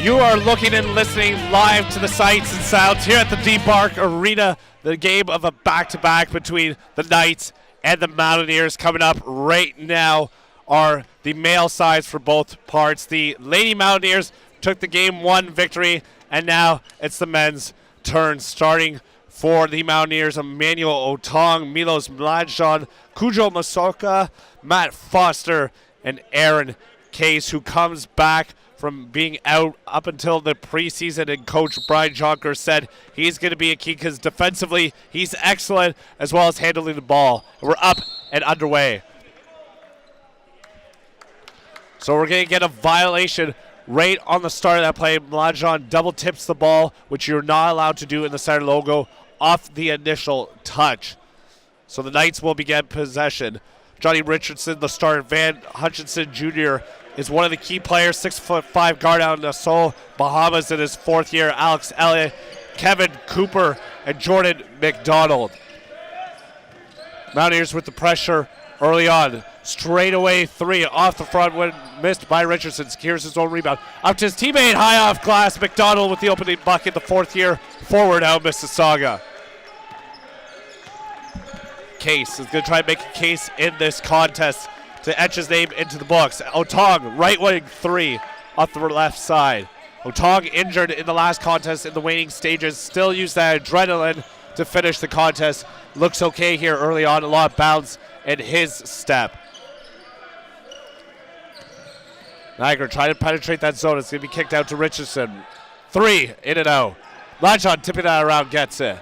You are looking and listening live to the sights and sounds here at the Deep Park Arena. The game of a back-to-back between the Knights and the Mountaineers coming up right now are the male sides for both parts. The Lady Mountaineers took the Game 1 victory, and now it's the men's turn. Starting for the Mountaineers, Emmanuel Otong, Milos Mlajan, Cujo Masoka, Matt Foster, and Aaron Case, who comes back from being out up until the preseason, and Coach Brian Jonker said he's going to be a key because defensively he's excellent as well as handling the ball. We're up and underway. So we're going to get a violation right on the start of that play. Mlajan double tips the ball, which you're not allowed to do in the center logo, off the initial touch. So the Knights will begin possession. Johnny Richardson, the starter. Van Hutchinson Jr. is one of the key players, 6'5" guard out in Nassau, Bahamas in his fourth year. Alex Elliott, Kevin Cooper, and Jordan McDonald. Mountaineers with the pressure early on. Straight away three off the front when missed by Richardson. Secures his own rebound. Up to his teammate, high off glass. McDonald with the opening bucket, the fourth year forward out of Mississauga. Case is going to try and make a case in this contest to etch his name into the books. Otong, right wing three off the left side. Otong injured in the last contest in the waning stages. Still used that adrenaline to finish the contest. Looks okay here early on. A lot of bounce in his step. Niagara trying to penetrate that zone. It's going to be kicked out to Richardson. Three, in and out. Mlajan tipping that around, gets it.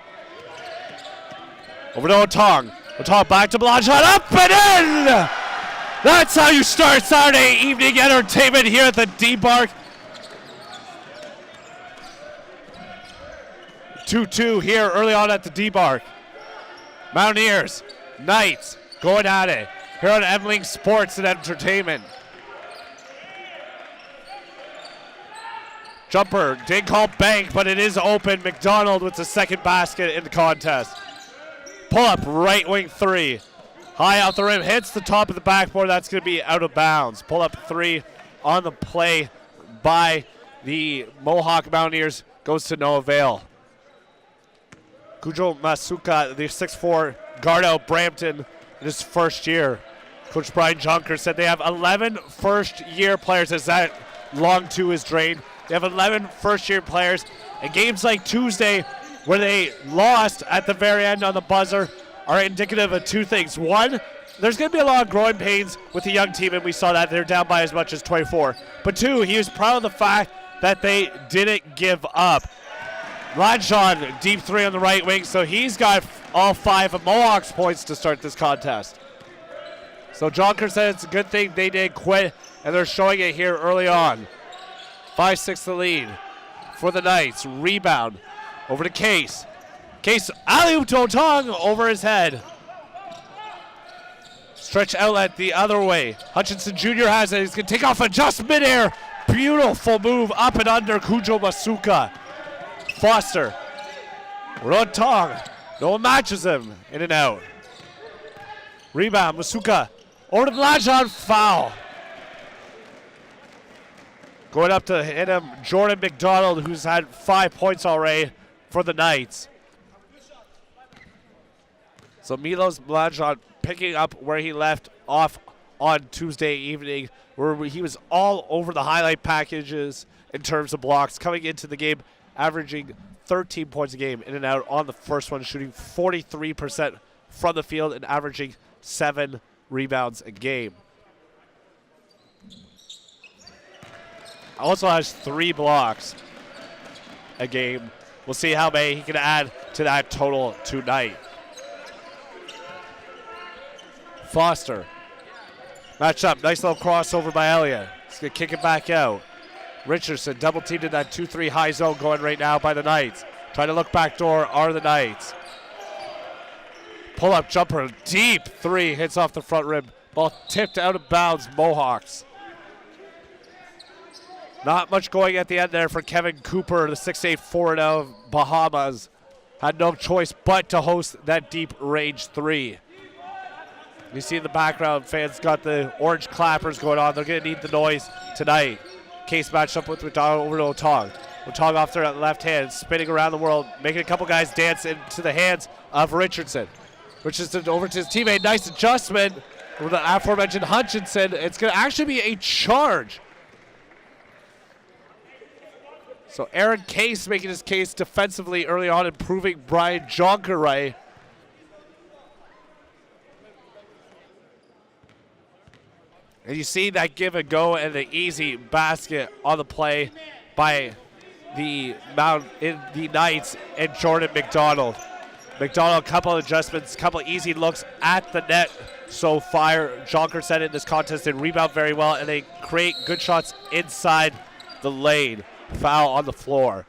Over to Otong. Otong back to Mlajan, up and in! That's how you start Saturday evening entertainment here at the D-Bark. 2-2 here early on at the D-Bark. Mountaineers, Knights, going at it here on Evelyn Sports and Entertainment. Jumper, didn't call bank, but it is open. McDonald with the second basket in the contest. Pull up, right wing three. High off the rim, hits the top of the backboard. That's going to be out of bounds. Pull up three on the play by the Mohawk Mountaineers goes to no avail. Cujo Masuka, the 6'4" guard out Brampton in his first year. Coach Brian Jonker said they have 11 first-year players as that long two is drained. They have 11 first-year players. And games like Tuesday, where they lost at the very end on the buzzer, are indicative of two things. One, there's going to be a lot of growing pains with the young team, and we saw that they're down by as much as 24. But two, he was proud of the fact that they didn't give up. Mlajan, deep three on the right wing, so he's got all five of Mohawk's points to start this contest. So Jonker said it's a good thing they didn't quit, and they're showing it here early on. 5-6 the lead for the Knights. Rebound over to Case. Case, alley-oop to Otong over his head. Stretch outlet the other way. Hutchinson Jr. has it. He's going to take off and just midair. Beautiful move up and under Cujo Masuka. Foster. Otong. No one matches him. In and out. Rebound. Masuka. Over to Mlajan. Foul. Going up to hit him, Jordan McDonald, who's had 5 points already for the Knights. So Milos Mlajan picking up where he left off on Tuesday evening, where he was all over the highlight packages in terms of blocks, coming into the game, averaging 13 points a game in and out on the first one, shooting 43% from the field and averaging 7 rebounds a game. Also has 3 blocks a game. We'll see how many he can add to that total tonight. Foster. Match up. Nice little crossover by Elliott. He's going to kick it back out. Richardson double teamed in that 2-3 high zone going right now by the Knights. Trying to look back door are the Knights. Pull up jumper. Deep three. Hits off the front rim. Ball tipped out of bounds. Mohawks. Not much going at the end there for Kevin Cooper, the 6'8" forward out of Bahamas. Had no choice but to host that deep range three. You see in the background, fans got the orange clappers going on. They're going to need the noise tonight. Case matched up with McDonald over to Otong. Otong off their left hand, spinning around the world, making a couple guys dance into the hands of Richardson. Richardson over to his teammate. Nice adjustment with the aforementioned Hutchinson. It's going to actually be a charge. So Aaron Case making his case defensively early on, improving Brian Jonker. And you see that give and go and the easy basket on the play by the Knights and Jordan McDonald. McDonald, a couple of adjustments, a couple of easy looks at the net so far. Jonker said in this contest they rebound very well and they create good shots inside the lane. Foul on the floor.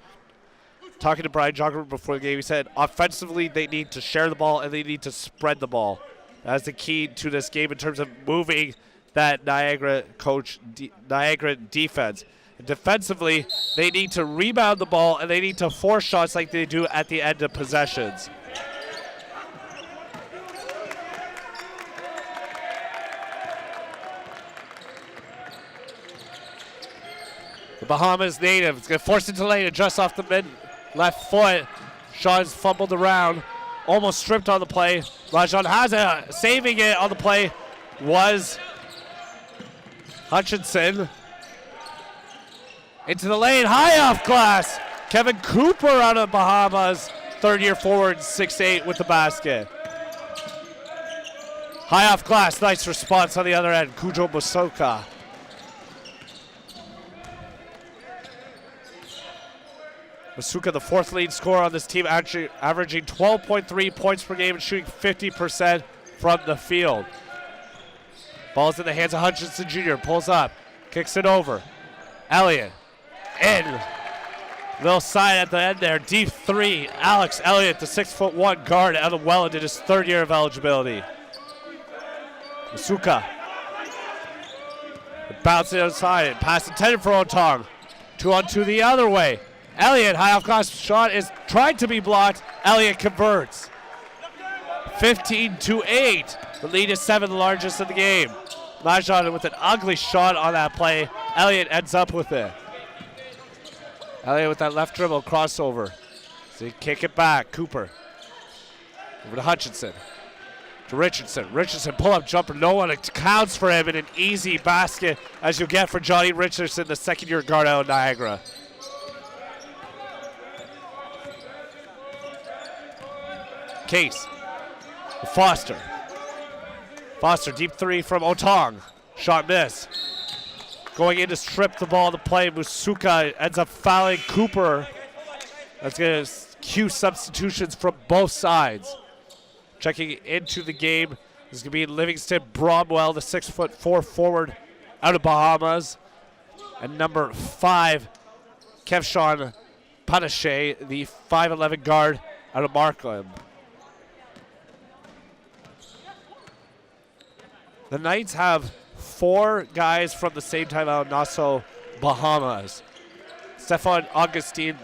Talking to Brian Jonker before the game, he said offensively they need to share the ball and they need to spread the ball. That's the key to this game in terms of moving that Niagara defense. And defensively, they need to rebound the ball and they need to force shots like they do at the end of possessions. The Bahamas native is going to force it to lane, adjust off the mid left foot. Sean's fumbled around, almost stripped on the play. Rajan Haza saving it on the play was Hutchinson. Into the lane, high off glass. Kevin Cooper out of Bahamas, third-year forward, 6'8" with the basket. High off glass, nice response on the other end, Kujo Musoka. Musoka, the fourth lead scorer on this team, actually averaging 12.3 points per game and shooting 50% from the field. Ball's in the hands of Hutchinson Jr., pulls up, kicks it over. Elliott, in. Little side at the end there, deep three. Alex Elliott, the 6'1" guard out of Welland in his third year of eligibility. Musoka. Bouncing outside, pass intended for Otong. 2-on-2 the other way. Elliott, high off glass shot is trying to be blocked. Elliott converts. 15-8. The lead is 7, the largest of the game. Majan with an ugly shot on that play. Elliott ends up with it. Elliott with that left dribble crossover. So he kick it back. Cooper. Over to Hutchinson. To Richardson. Richardson pull-up jumper. No one accounts for him in an easy basket as you'll get for Johnny Richardson, the second-year guard out of Niagara. Case. Foster. Foster, deep three from Otong. Shot miss. Going in to strip the ball to play. Musoka ends up fouling Cooper. That's going to cue substitutions from both sides. Checking into the game is going to be Livingston Bromwell, the 6'4" forward out of Bahamas. And number 5, Kevshon Panache, the 5'11" guard out of Markham. The Knights have 4 guys from the same time out of Nassau, Bahamas. Stefan Augustine,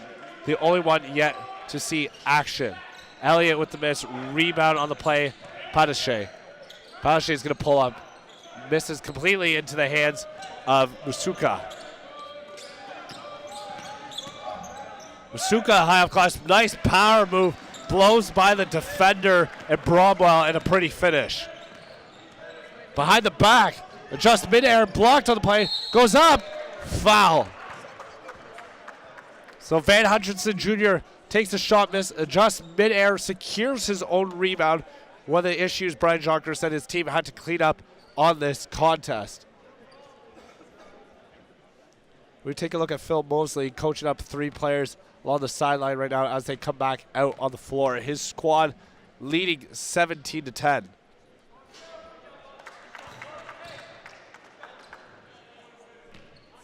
the only one yet to see action. Elliott with the miss, rebound on the play, Panache. Panache is going to pull up, misses completely into the hands of Musoka. Musoka, high off glass, nice power move, blows by the defender and Bromwell and a pretty finish. Behind the back, adjust midair, blocked on the play, goes up, foul. So Van Hutchinson Jr. takes the shot miss, adjusts midair, secures his own rebound. One of the issues Brian Jonker said his team had to clean up on this contest. We take a look at Phil Mosley coaching up 3 players along the sideline right now as they come back out on the floor. His squad leading 17-10.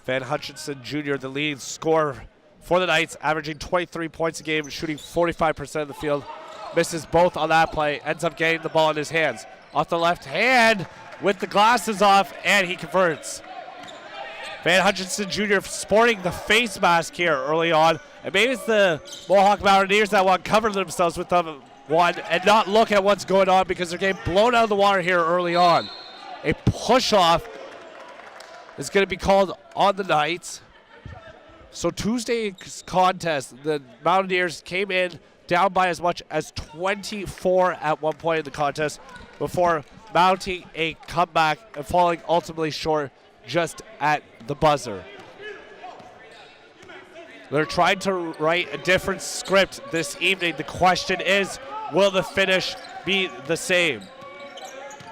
Van Hutchinson Jr., the leading scorer for the Knights, averaging 23 points a game, shooting 45% of the field. Misses both on that play, ends up getting the ball in his hands. Off the left hand with the glasses off, and he converts. Van Hutchinson Jr. sporting the face mask here early on. And maybe it's the Mohawk Mountaineers that want to cover themselves with them one and not look at what's going on because they're getting blown out of the water here early on. A push-off is going to be called on the Knights. So Tuesday's contest, the Mountaineers came in down by as much as 24 at one point in the contest before mounting a comeback and falling ultimately short just at the buzzer. They're trying to write a different script this evening. The question is, will the finish be the same?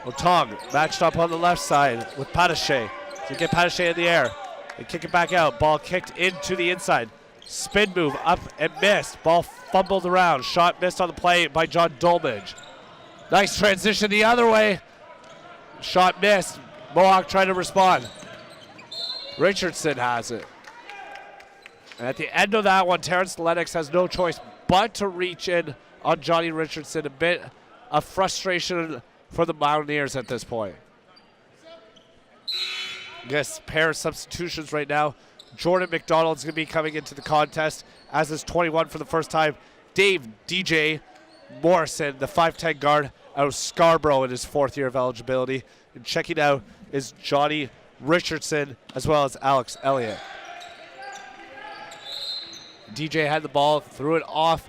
Otong matched up on the left side with Patache. So get Patache in the air. They kick it back out. Ball kicked into the inside. Spin move up and missed. Ball fumbled around. Shot missed on the play by John Dolmage. Nice transition the other way. Shot missed. Mohawk trying to respond. Richardson has it. And at the end of that one, Terrence Lennox has no choice but to reach in on Johnny Richardson. A bit of frustration for the Mountaineers at this point. Yes, pair of substitutions right now. Jordan McDonald's going to be coming into the contest, as is 21 for the first time. Dave DJ Morrison, the 5'10 guard out of Scarborough in his 4th year of eligibility. And checking out is Johnny Richardson as well as Alex Elliott. DJ had the ball, threw it off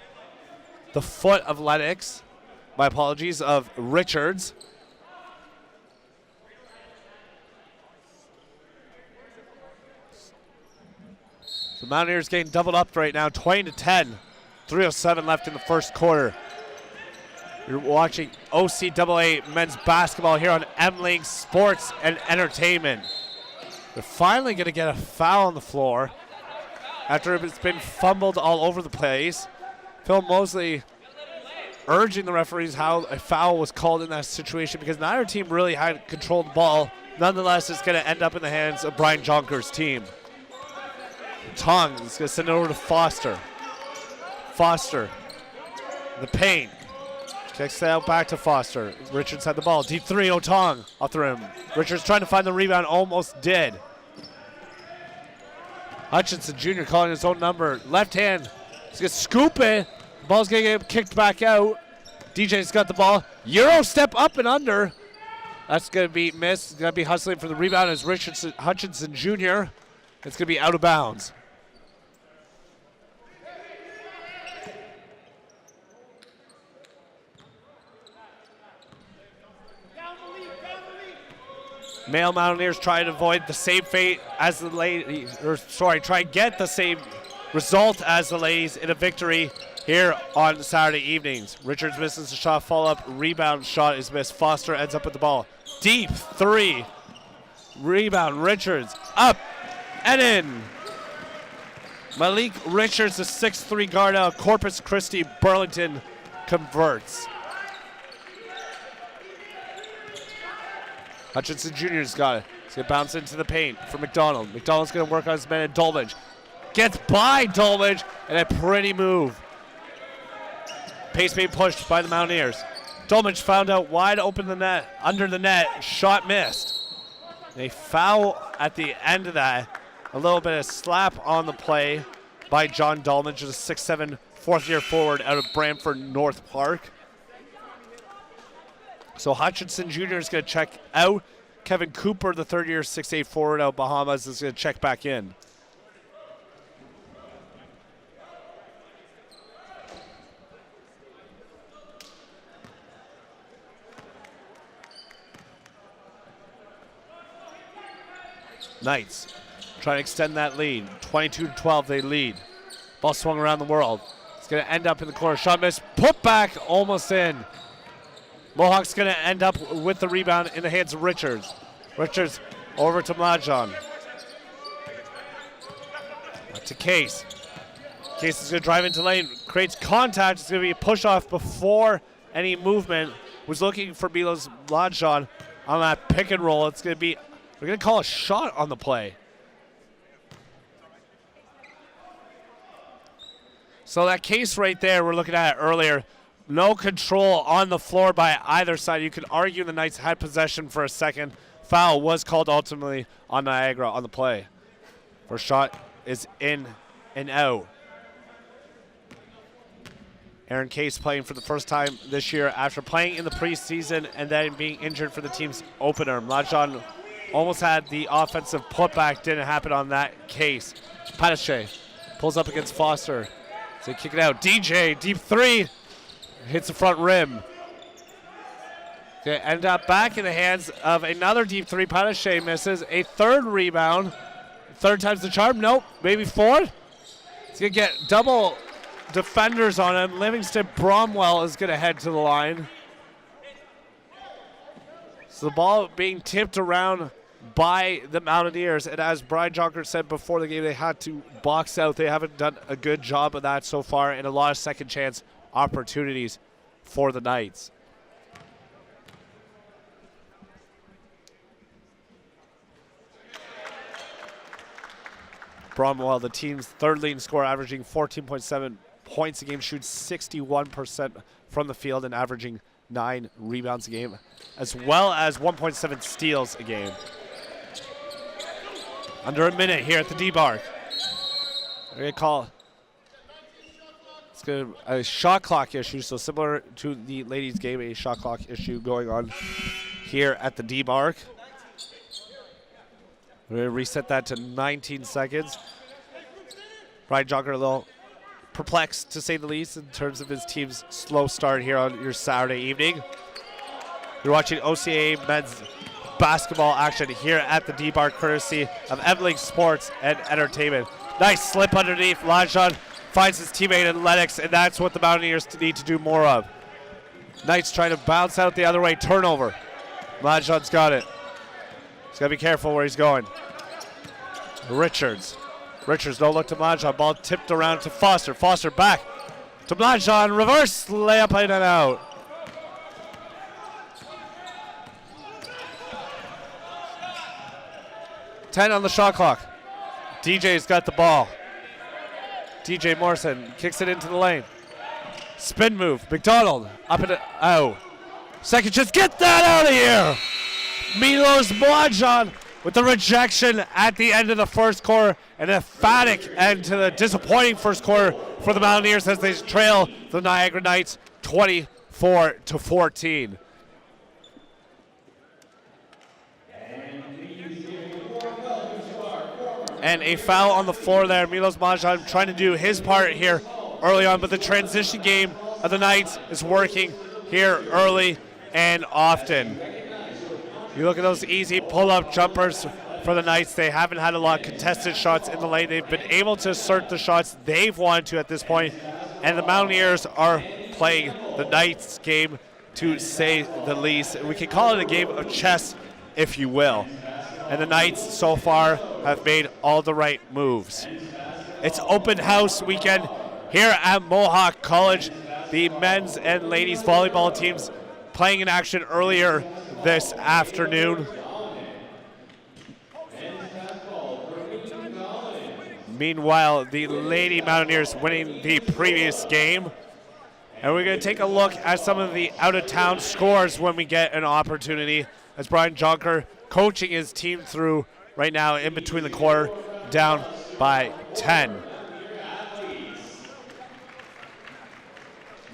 the foot of Lennox. My apologies, of Richards. The Mountaineers getting doubled up right now, 20-10. 3:07 left in the first quarter. You're watching OCAA men's basketball here on M-Link Sports and Entertainment. They're finally going to get a foul on the floor after it's been fumbled all over the place. Phil Mosley urging the referees how a foul was called in that situation because neither team really had controlled the ball. Nonetheless, it's going to end up in the hands of Brian Jonker's team. Tong is going to send it over to Foster. Foster, the paint. Kicks it out back to Foster. Richards had the ball. Deep three, Otong off the rim. Richards trying to find the rebound, almost did. Hutchinson Jr. calling his own number. Left hand. He's going to scoop it. The ball's going to get kicked back out. DJ's got the ball. Euro step up and under. That's going to be missed. He's going to be hustling for the rebound as Hutchinson Jr. It's going to be out of bounds. Male Mountaineers try to avoid the same fate as the ladies, try and get the same result as the ladies in a victory here on Saturday evenings. Richards misses the shot, follow-up rebound shot is missed. Foster ends up with the ball. Deep three. Rebound, Richards up and in. Malik Richards, the 6'3 guard out of Corpus Christi, Burlington, converts. Hutchinson Jr.'s got it. He's going to bounce into the paint for McDonald. McDonald's going to work on his man at Dolmage. Gets by Dolmage, and a pretty move. Pace being pushed by the Mountaineers. Dolmage found out wide open the net, under the net, shot missed. A foul at the end of that. A little bit of slap on the play by John Dolmage, a 6'7", 4th year forward out of Brantford North Park. So Hutchinson Jr. is going to check out. Kevin Cooper, the 3rd year 6'8" forward out of Bahamas, is going to check back in. Knights trying to extend that lead. 22-12 they lead. Ball swung around the world. It's going to end up in the corner. Shot miss. Put back. Almost in. Mohawk's going to end up with the rebound in the hands of Richards. Richards over to Mlajon. To Case. Case is going to drive into lane. Creates contact. It's going to be a push off before any movement. Was looking for Milos Mlajon on that pick and roll. It's going to be, we're going to call a shot on the play. So that Case right there we're looking at earlier. No control on the floor by either side. You could argue the Knights had possession for a second. Foul was called ultimately on Niagara on the play. First shot is in and out. Aaron Case playing for the first time this year after playing in the preseason and then being injured for the team's opener. Mlajon Almost had the offensive putback, didn't happen on that case. Patache pulls up against Foster. So kick it out. DJ, deep three, hits the front rim. They end up back in the hands of another deep three. Patache misses a third rebound. Third time's the charm. Nope, maybe fourth. He's going to get double defenders on him. Livingston Bromwell is going to head to the line. So the ball being tipped around by the Mountaineers, and as Brian Jonker said before the game, they had to box out. They haven't done a good job of that so far, and a lot of second chance opportunities for the Knights. Bromwell, the team's third leading scorer, averaging 14.7 points a game, shoots 61% from the field and averaging 9 rebounds a game, as well as 1.7 steals a game. Under a minute here at the D-Bark. They're going to call a shot clock issue, so similar to the ladies' game, a shot clock issue going on here at the D-Bark. We're going to reset that to 19 seconds. Brian Jonker a little perplexed, to say the least, in terms of his team's slow start here on your Saturday evening. You're watching OCA men's basketball action here at the D-Bar, courtesy of Everlink Sports and Entertainment. Nice slip underneath. Lajon finds his teammate in Lennox, and that's what the Mountaineers need to do more of. Knights trying to bounce out the other way. Turnover. Lajon's got it. He's got to be careful where he's going. Richards, no look to Mlajon. Ball tipped around to Foster. Foster back to Mlajon. Reverse layup in and out. Ten on the shot clock. DJ's got the ball. DJ Morrison kicks it into the lane. Spin move. McDonald up and out. Second chance. Get that out of here. Milos Mlajon with the rejection at the end of the first quarter. An emphatic end to the disappointing first quarter for the Mountaineers as they trail the Niagara Knights 24-14. And a foul on the floor there. Milos Mlajon trying to do his part here early on, but the transition game of the Knights is working here early and often. You look at those easy pull-up jumpers for the Knights. They haven't had a lot of contested shots in the lane. They've been able to assert the shots they've wanted to at this point, and the Mountaineers are playing the Knights game, to say the least. We can call it a game of chess, if you will. And the Knights so far have made all the right moves. It's open house weekend here at Mohawk College. The men's and ladies volleyball teams playing in action earlier this afternoon. Meanwhile, the Lady Mountaineers winning the previous game. And we're going to take a look at some of the out-of-town scores when we get an opportunity, as Brian Jonker coaching his team through right now in between the quarter, down by 10.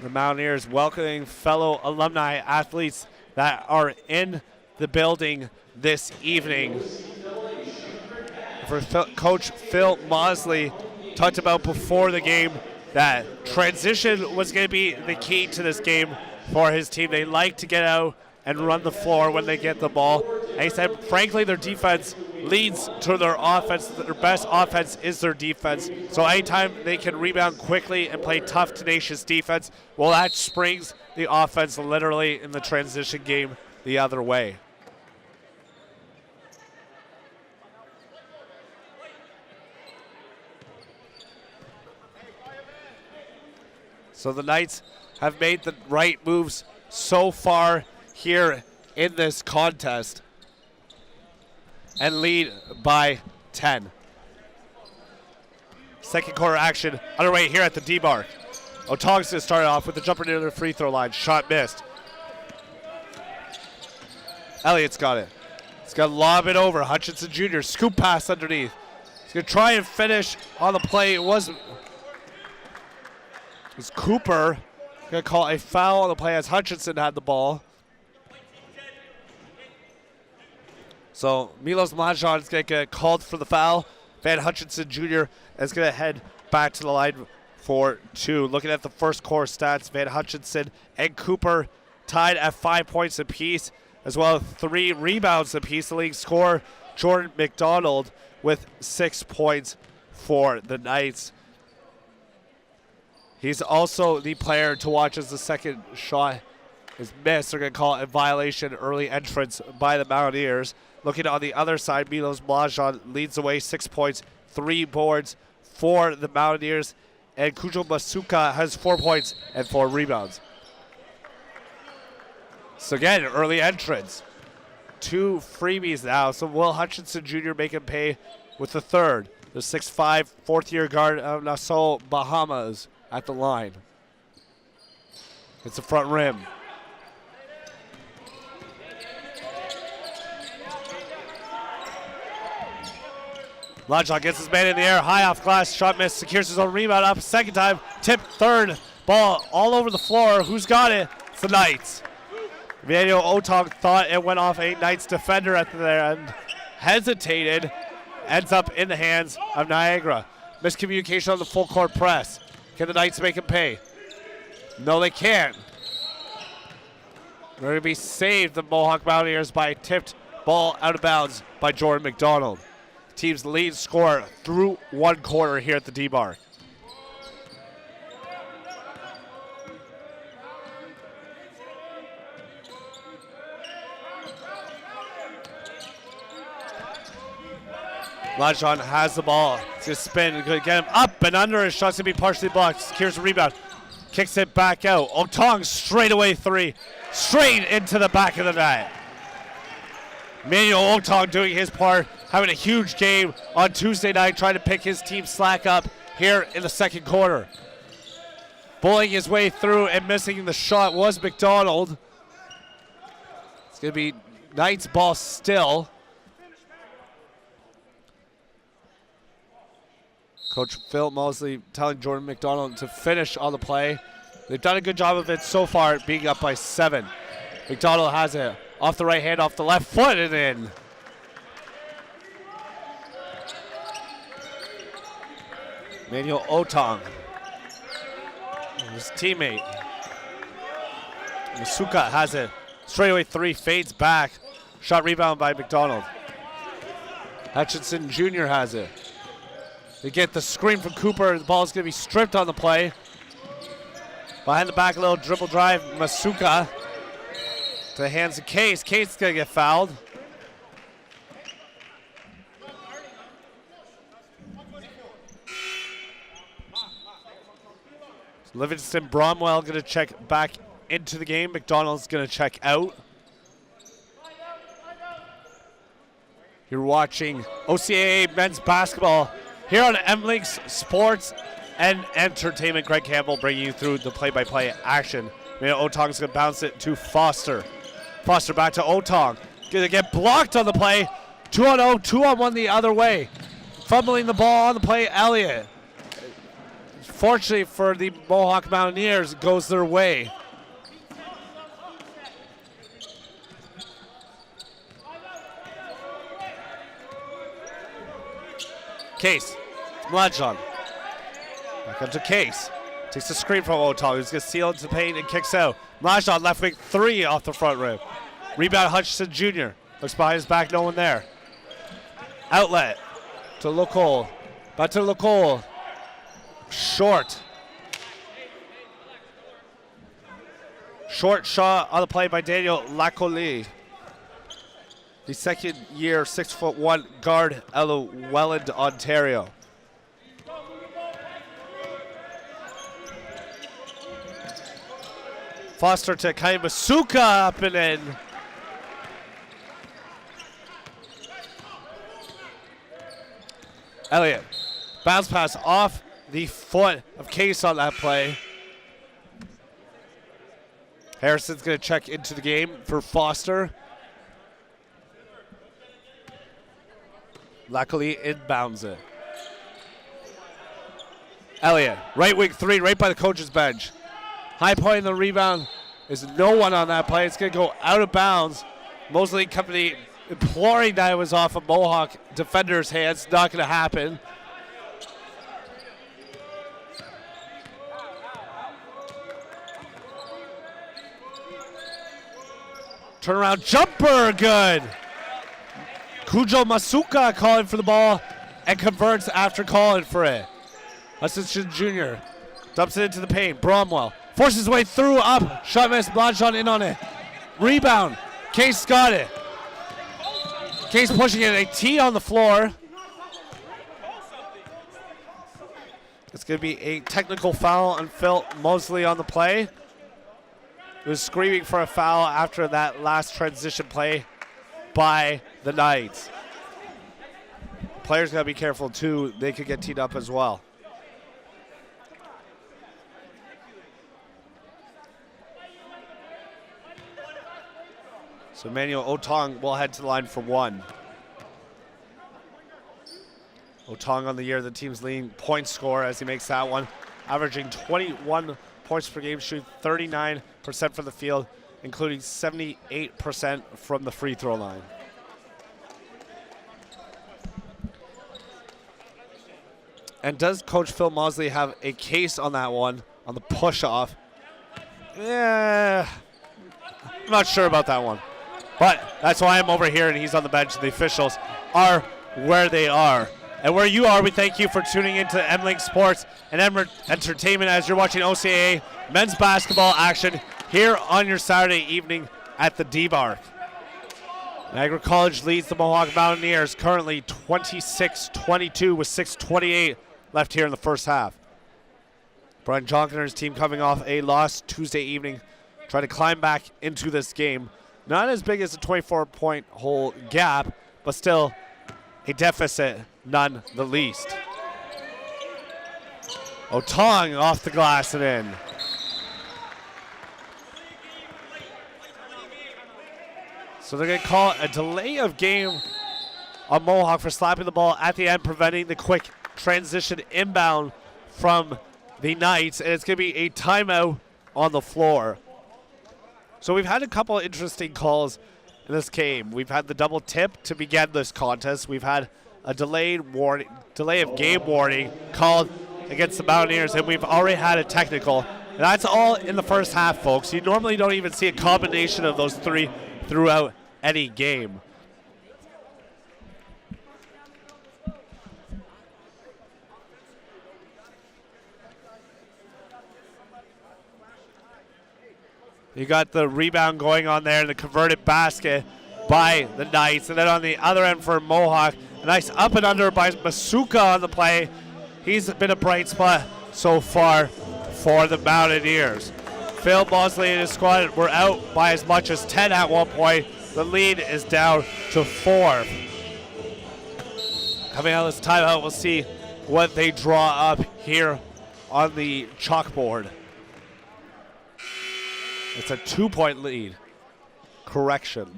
The Mountaineers welcoming fellow alumni athletes that are in the building this evening. For Coach Phil Mosley, talked about before the game that transition was going to be the key to this game for his team. They like to get out and run the floor when they get the ball. And he said, frankly, their defense leads to their offense. Their best offense is their defense. So anytime they can rebound quickly and play tough, tenacious defense, well, that springs the offense literally in the transition game the other way. So the Knights have made the right moves so far here in this contest and lead by 10. Second quarter action underway here at the D-Bar. Otogson started off with the jumper near the free throw line. Shot missed. Elliott's got it. He's got to lob it over. Hutchinson Jr. Scoop pass underneath. He's going to try and finish on the play. It was Cooper going to call a foul on the play as Hutchinson had the ball. So Milos Mladen is going to get called for the foul. Van Hutchinson Jr. is going to head back to the line for 2. Looking at the first quarter stats, Van Hutchinson and Cooper tied at 5 points apiece, as well as 3 rebounds apiece. The league scorer, Jordan McDonald, with 6 points for the Knights. He's also the player to watch as the second shot is missed. They're going to call it a violation, early entrance by the Mountaineers. Looking on the other side, Milos Mladen leads the way, 6 points, 3 boards for the Mountaineers. And Kujo Masuka has 4 points and 4 rebounds. So again, early entrance. 2 freebies now. So Will Hutchinson Jr. making pay with the third. The 6'5", fourth-year guard of Nassau, Bahamas at the line. It's the front rim. Mladen gets his man in the air, high off glass, shot miss, secures his own rebound up, second time, tip, third, ball all over the floor. Who's got it? It's the Knights. Emmanuel Otong thought it went off a Knights defender at the end, hesitated, ends up in the hands of Niagara. Miscommunication on the full court press. Can the Knights make him pay? No, they can't. They're going to be saved, the Mohawk Mountaineers, by a tipped ball out of bounds by Jordan McDonald. Team's lead scorer through 1 quarter here at the D-Bar. Mladen has the ball. He's going to spin. He's going to get him up and under. His shot's going to be partially blocked. Secures the rebound. Kicks it back out. Otong straight away 3. Straight into the back of the net. Emmanuel Otong doing his part, having a huge game on Tuesday night, trying to pick his team slack up here in the second quarter. Bullying his way through and missing the shot was McDonald. It's going to be Knights ball still. Coach Phil Mosley telling Jordan McDonald to finish on the play. They've done a good job of it so far, being up by 7. McDonald has it off the right hand, off the left foot, and in. Emmanuel Otong, his teammate. Masuka has it. Straightaway 3, fades back. Shot rebound by McDonald. Hutchinson Jr. has it. They get the screen from Cooper. The ball is going to be stripped on the play. Behind the back, a little dribble drive. Masuka to the hands of Case. Case is going to get fouled. Livingston Bromwell going to check back into the game. McDonald's going to check out. You're watching OCAA men's basketball here on M-Links Sports and Entertainment. Greg Campbell bringing you through the play-by-play action. Otong's going to bounce it to Foster. Foster back to Otong. Going to get blocked on the play. 2-on-0, 2-on-1 the other way. Fumbling the ball on the play, Elliott. Fortunately for the Mohawk Mountaineers, it goes their way. Case. Mladen. Back up to Case. Takes the screen from Otong. He's going to seal into the paint and kicks out. Mladen left wing 3 off the front rim. Rebound Hutchinson Jr. Looks behind his back, no one there. Outlet to Locole. Back to Locole. Short. Short shot on the play by Daniel Lacoli. The second-year 6'1" guard out of Welland, Ontario. Foster to Kai Masuka up and in. Elliott. Bounce pass off the foot of Case on that play. Harrison's going to check into the game for Foster. Luckily, inbounds it. Elliott, right wing 3, right by the coach's bench. High point in the rebound. There's no one on that play. It's going to go out of bounds. Mosley Company imploring that it was off a Mohawk defender's hands. Not going to happen. Turnaround jumper, good. Kujo Masuka calling for the ball and converts after calling for it. Hutchinson Jr. dumps it into the paint. Bromwell forces his way through, up. Shot miss, Blanchon in on it. Rebound. Case got it. Case pushing it, a tee on the floor. It's going to be a technical foul on Phil Mosley on the play. He was screaming for a foul after that last transition play by the Knights. Players got to be careful too. They could get teed up as well. So Emmanuel Otong will head to the line for one. Otong on the year, the team's leading point scorer as he makes that one, averaging 21 points per game, shooting 39% from the field, including 78% from the free throw line. And does Coach Phil Mosley have a case on that one, on the push-off? Yeah, I'm not sure about that one. But that's why I'm over here and he's on the bench. The officials are where they are. And where you are, we thank you for tuning into MLink Sports and Entertainment as you're watching OCAA men's basketball action here on your Saturday evening at the D-Bark. Niagara College leads the Mohawk Mountaineers currently 26-22 with 6:28 left here in the first half. Brian Jonker and his team coming off a loss Tuesday evening, trying to climb back into this game. Not as big as a 24-point whole gap, but still a deficit none the least. Otong off the glass and in. So they're going to call a delay of game on Mohawk for slapping the ball at the end, preventing the quick transition inbound from the Knights, and it's going to be a timeout on the floor. So we've had a couple of interesting calls in this game. We've had the double tip to begin this contest. We've had a delay of game warning called against the Mountaineers, and we've already had a technical. And that's all in the first half, folks. You normally don't even see a combination of those three throughout any game. You got the rebound going on there and the converted basket by the Knights. And then on the other end for Mohawk, a nice up and under by Masuka on the play. He's been a bright spot so far for the Mountaineers. Phil Mosley and his squad were out by as much as 10 at one point. The lead is down to 4. Coming out of this timeout, we'll see what they draw up here on the chalkboard. It's a 2-point lead. Correction.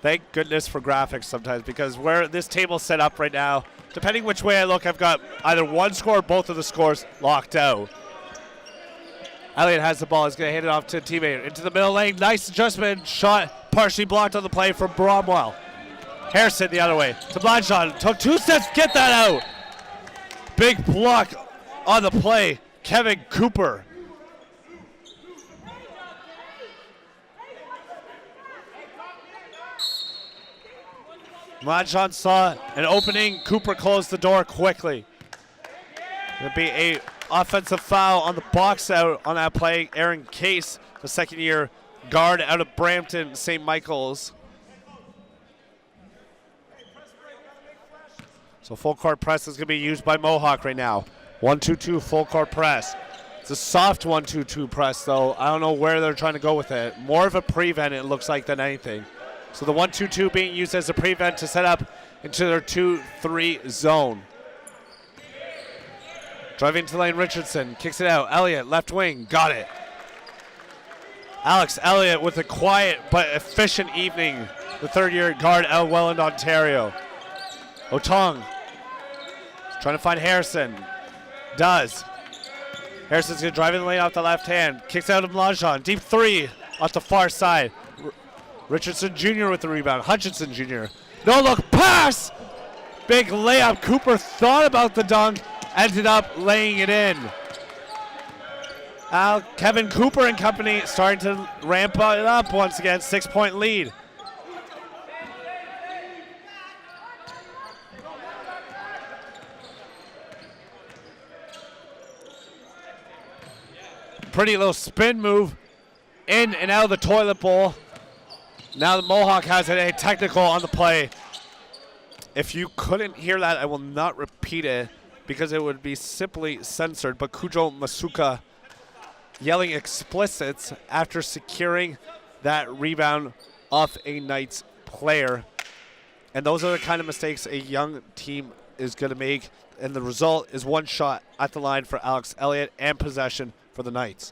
Thank goodness for graphics sometimes, because where this table's set up right now, depending which way I look, I've got either one score or both of the scores locked out. Elliott has the ball. He's going to hand it off to a teammate. Into the middle lane. Nice adjustment. Shot partially blocked on the play from Bromwell. Harrison the other way to Blanchon. Took 2 steps. Get that out. Big block on the play. Kevin Cooper. Blanchon saw an opening. Cooper closed the door quickly. It'll be a offensive foul on the box out on that play. Aaron Case, the second-year guard out of Brampton St. Michael's. So full court press is going to be used by Mohawk right now. 1-2-2 full court press. It's a soft 1-2-2 press, though. I don't know where they're trying to go with it. More of a prevent, it looks like, than anything. So the 1-2-2 being used as a prevent to set up into their 2-3 zone. Driving to lane, Richardson kicks it out. Elliott, left wing, got it. Alex Elliott with a quiet but efficient evening. The third-year guard out of Welland, Ontario. Otong trying to find Harrison. Does. Harrison's going to drive in the lane off the left hand. Kicks out of Blanchon. Deep three. off the far side. Richardson Jr. with the rebound. Hutchinson Jr. No look pass. Big layup. Cooper thought about the dunk, ended up laying it in. Kevin Cooper and company starting to ramp it up once again. 6-point lead. Pretty little spin move in and out of the toilet bowl. Now the Mohawk has a technical on the play. If you couldn't hear that, I will not repeat it because it would be simply censored. But Kujo Masuka yelling explicits after securing that rebound off a Knights player. And those are the kind of mistakes a young team is going to make. And the result is one shot at the line for Alex Elliott and possession for the Knights.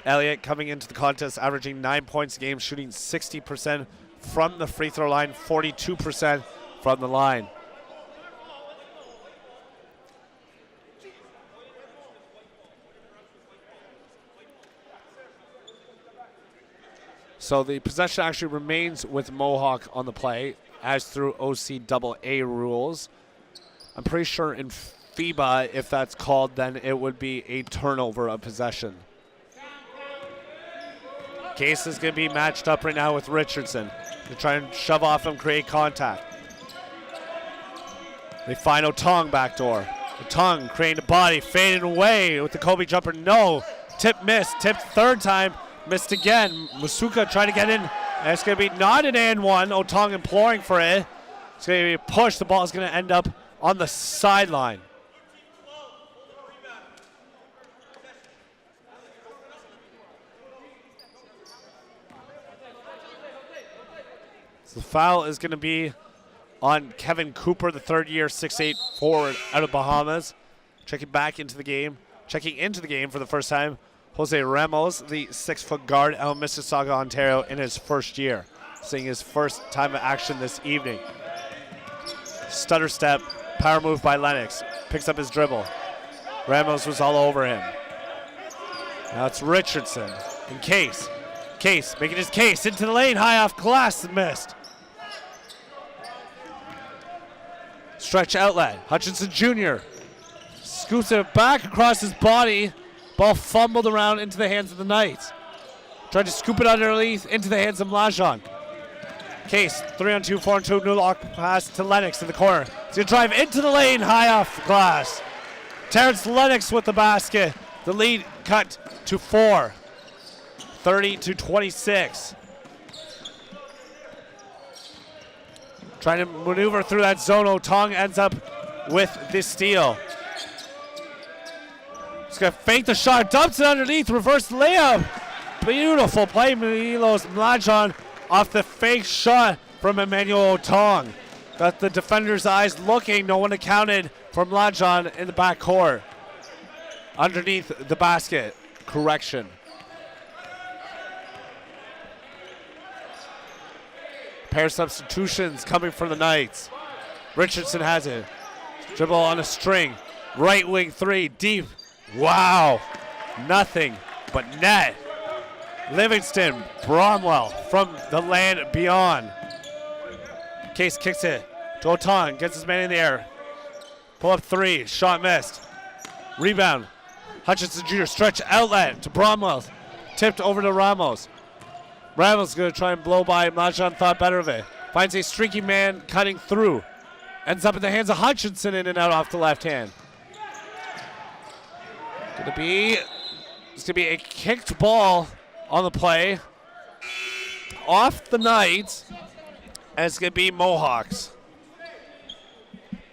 Elliott coming into the contest averaging 9 points a game, shooting 60% from the free throw line, 42% from the line. So the possession actually remains with Mohawk on the play, as through OCAA rules. I'm pretty sure in FIBA, if that's called, then it would be a turnover of possession. Case is going to be matched up right now with Richardson. They try and shove off him, create contact. They find Otong backdoor. Otong creating a body, fading away with the Kobe jumper. No, tip missed. Tip third time, missed again. Masuka trying to get in. And it's going to be not an and one. Otong imploring for it. It's going to be a push. The ball is going to end up on the sideline. So the foul is going to be on Kevin Cooper, the third-year 6'8" forward out of Bahamas. Checking into the game for the first time. Jose Ramos, the 6-foot guard out of Mississauga, Ontario, in his first year, seeing his first time of action this evening. Stutter step, power move by Lennox, picks up his dribble. Ramos was all over him. Now it's Richardson and Case. Case making his case into the lane, high off glass, missed. Stretch outlet, Hutchinson Jr. scoops it back across his body. Ball fumbled around into the hands of the Knights. Tried to scoop it underneath into the hands of Mlajon. Case, 3-on-2, 4-on-2, new lock pass to Lennox in the corner. He's going to drive into the lane, high off glass. Terrence Lennox with the basket. The lead cut to 4, 30-26. Trying to maneuver through that zone. Otong ends up with this steal. He's going to fake the shot, dumps it underneath, reverse layup. Beautiful play, Milos Mlajon off the fake shot from Emmanuel Otong. Got the defender's eyes looking, no one accounted for Mlajon in the backcourt. Underneath the basket, correction. Pair substitutions coming from the Knights. Richardson has it. Dribble on a string. Right wing three, deep. Wow, nothing but net. Livingston, Bromwell from the land beyond. Case kicks it to Otong, gets his man in the air. Pull up three, shot missed. Rebound, Hutchinson Jr. stretch outlet to Bromwell. Tipped over to Ramos. Ramos going to try and blow by. Mlajon thought better of it. Finds a streaky man cutting through. Ends up in the hands of Hutchinson, in and out off the left hand. It's going to be a kicked ball on the play. Off the Knights. And it's going to be Mohawks.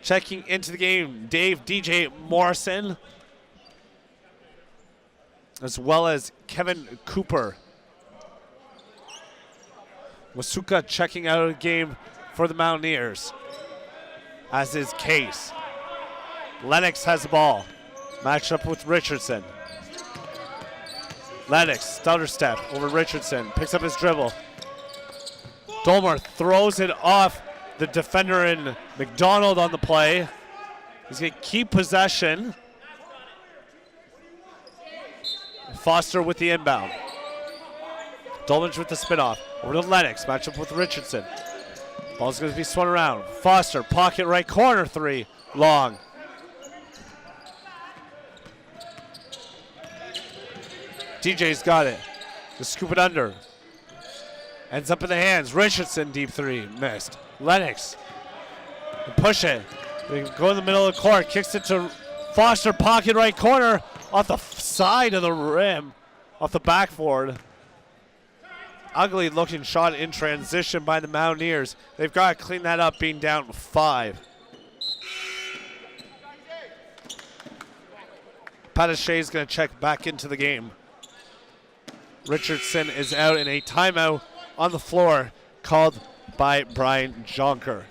Checking into the game, Dave DJ Morrison. As well as Kevin Cooper. Masuka checking out of the game for the Mountaineers. As is Case. Lennox has the ball. Matched up with Richardson. Lennox, stutter step over Richardson. Picks up his dribble. Dolmer throws it off the defender in McDonald on the play. He's going to keep possession. Foster with the inbound. Dolmage with the spin-off. Over to Lennox, matchup with Richardson. Ball's going to be swung around. Foster, pocket right corner three, long. DJ's got it. Just scoop it under. Ends up in the hands. Richardson, deep three, missed. Lennox, push it. They go in the middle of the court, kicks it to Foster, pocket right corner, off the side of the rim, off the backboard. Ugly looking shot in transition by the Mountaineers. They've got to clean that up, being down 5. Patashay's going to check back into the game. Richardson is out in a timeout on the floor called by Brian Jonker.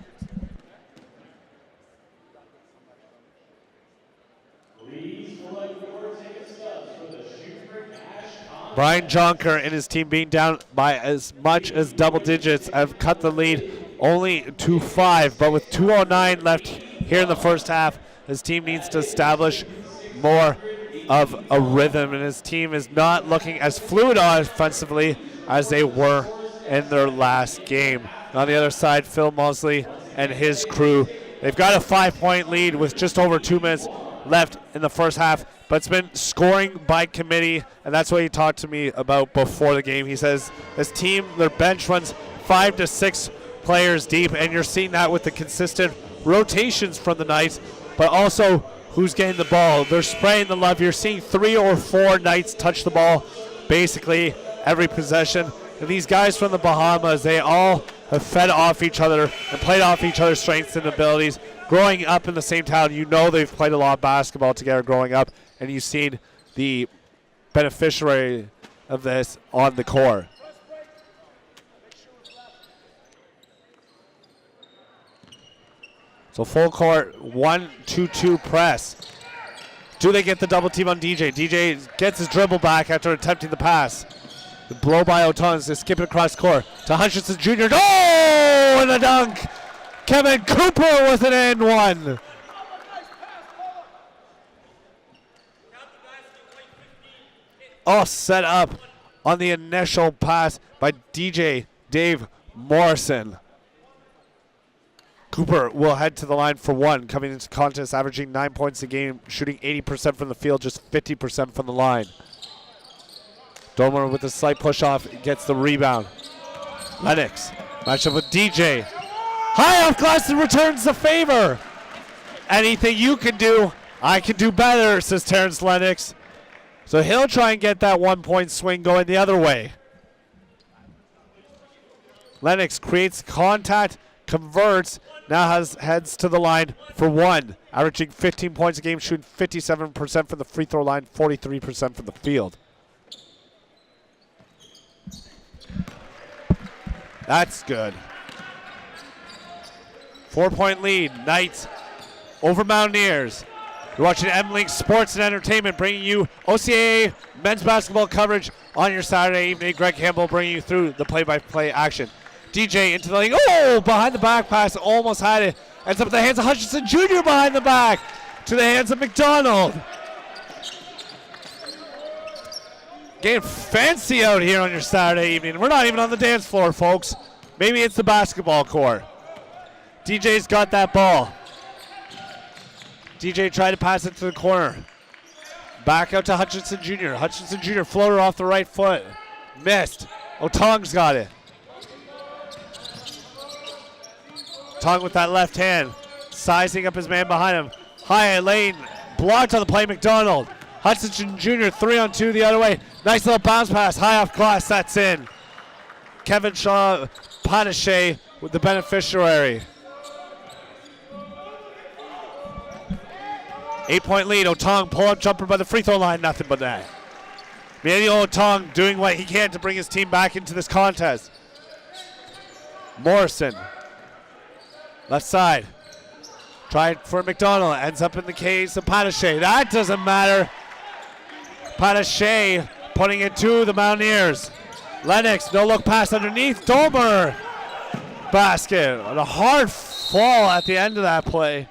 Brian Jonker and his team being down by as much as double digits have cut the lead only to 5, but with 2:09 left here in the first half, his team needs to establish more of a rhythm, and his team is not looking as fluid offensively as they were in their last game. On the other side, Phil Mosley and his crew, they've got a 5-point lead with just over 2 minutes left in the first half, but it's been scoring by committee, and that's what he talked to me about before the game. He says this team, their bench runs 5 to 6 players deep, and you're seeing that with the consistent rotations from the Knights, but also who's getting the ball. They're spraying the love. You're seeing 3 or 4 Knights touch the ball basically every possession. And these guys from the Bahamas, they all have fed off each other and played off each other's strengths and abilities. Growing up in the same town, you know they've played a lot of basketball together growing up, and you've seen the beneficiary of this on the court. So full court, 1-2-2 press. Do they get the double team on DJ? DJ gets his dribble back after attempting the pass. The blow by O'Tons to skip it across court to Hutchinson Jr. Oh, and a dunk! Kevin Cooper with an and one. All set up on the initial pass by DJ Dave Morrison. Cooper will head to the line for one, coming into contest averaging 9 points a game, shooting 80% from the field, just 50% from the line. Domer with a slight push off gets the rebound. Lennox, matchup with DJ. High off glass and returns the favor. Anything you can do, I can do better, says Terrence Lennox. So he'll try and get that 1 point swing going the other way. Lennox creates contact, converts, now heads to the line for one, averaging 15 points a game, shooting 57% from the free throw line, 43% from the field. That's good. 4-point lead, Knights over Mountaineers. You're watching M-Link Sports and Entertainment, bringing you OCAA men's basketball coverage on your Saturday evening. Greg Campbell bringing you through the play-by-play action. DJ into the lane. Oh, behind the back pass, almost had it. Ends up in the hands of Hutchinson Jr. behind the back to the hands of McDonald. Getting fancy out here on your Saturday evening. We're not even on the dance floor, folks. Maybe it's the basketball court. DJ's got that ball. DJ tried to pass it to the corner. Back out to Hutchinson Jr. Hutchinson Jr. floater off the right foot. Missed. Otong's got it. Tong with that left hand. Sizing up his man behind him. High lane. Blocked on the play, McDonald. Hutchinson Jr. 3-on-2 the other way. Nice little bounce pass. High off glass. That's in. Kevin Shaw, Panache with the beneficiary. 8-point lead. Otong pull-up jumper by the free throw line. Nothing but that. Manuel Otong doing what he can to bring his team back into this contest. Morrison. Left side. Tried for McDonald. Ends up in the case of Panache. That doesn't matter. Panache putting it to the Mountaineers. Lennox, no look pass underneath. Domer. Basket. And a hard fall at the end of that play.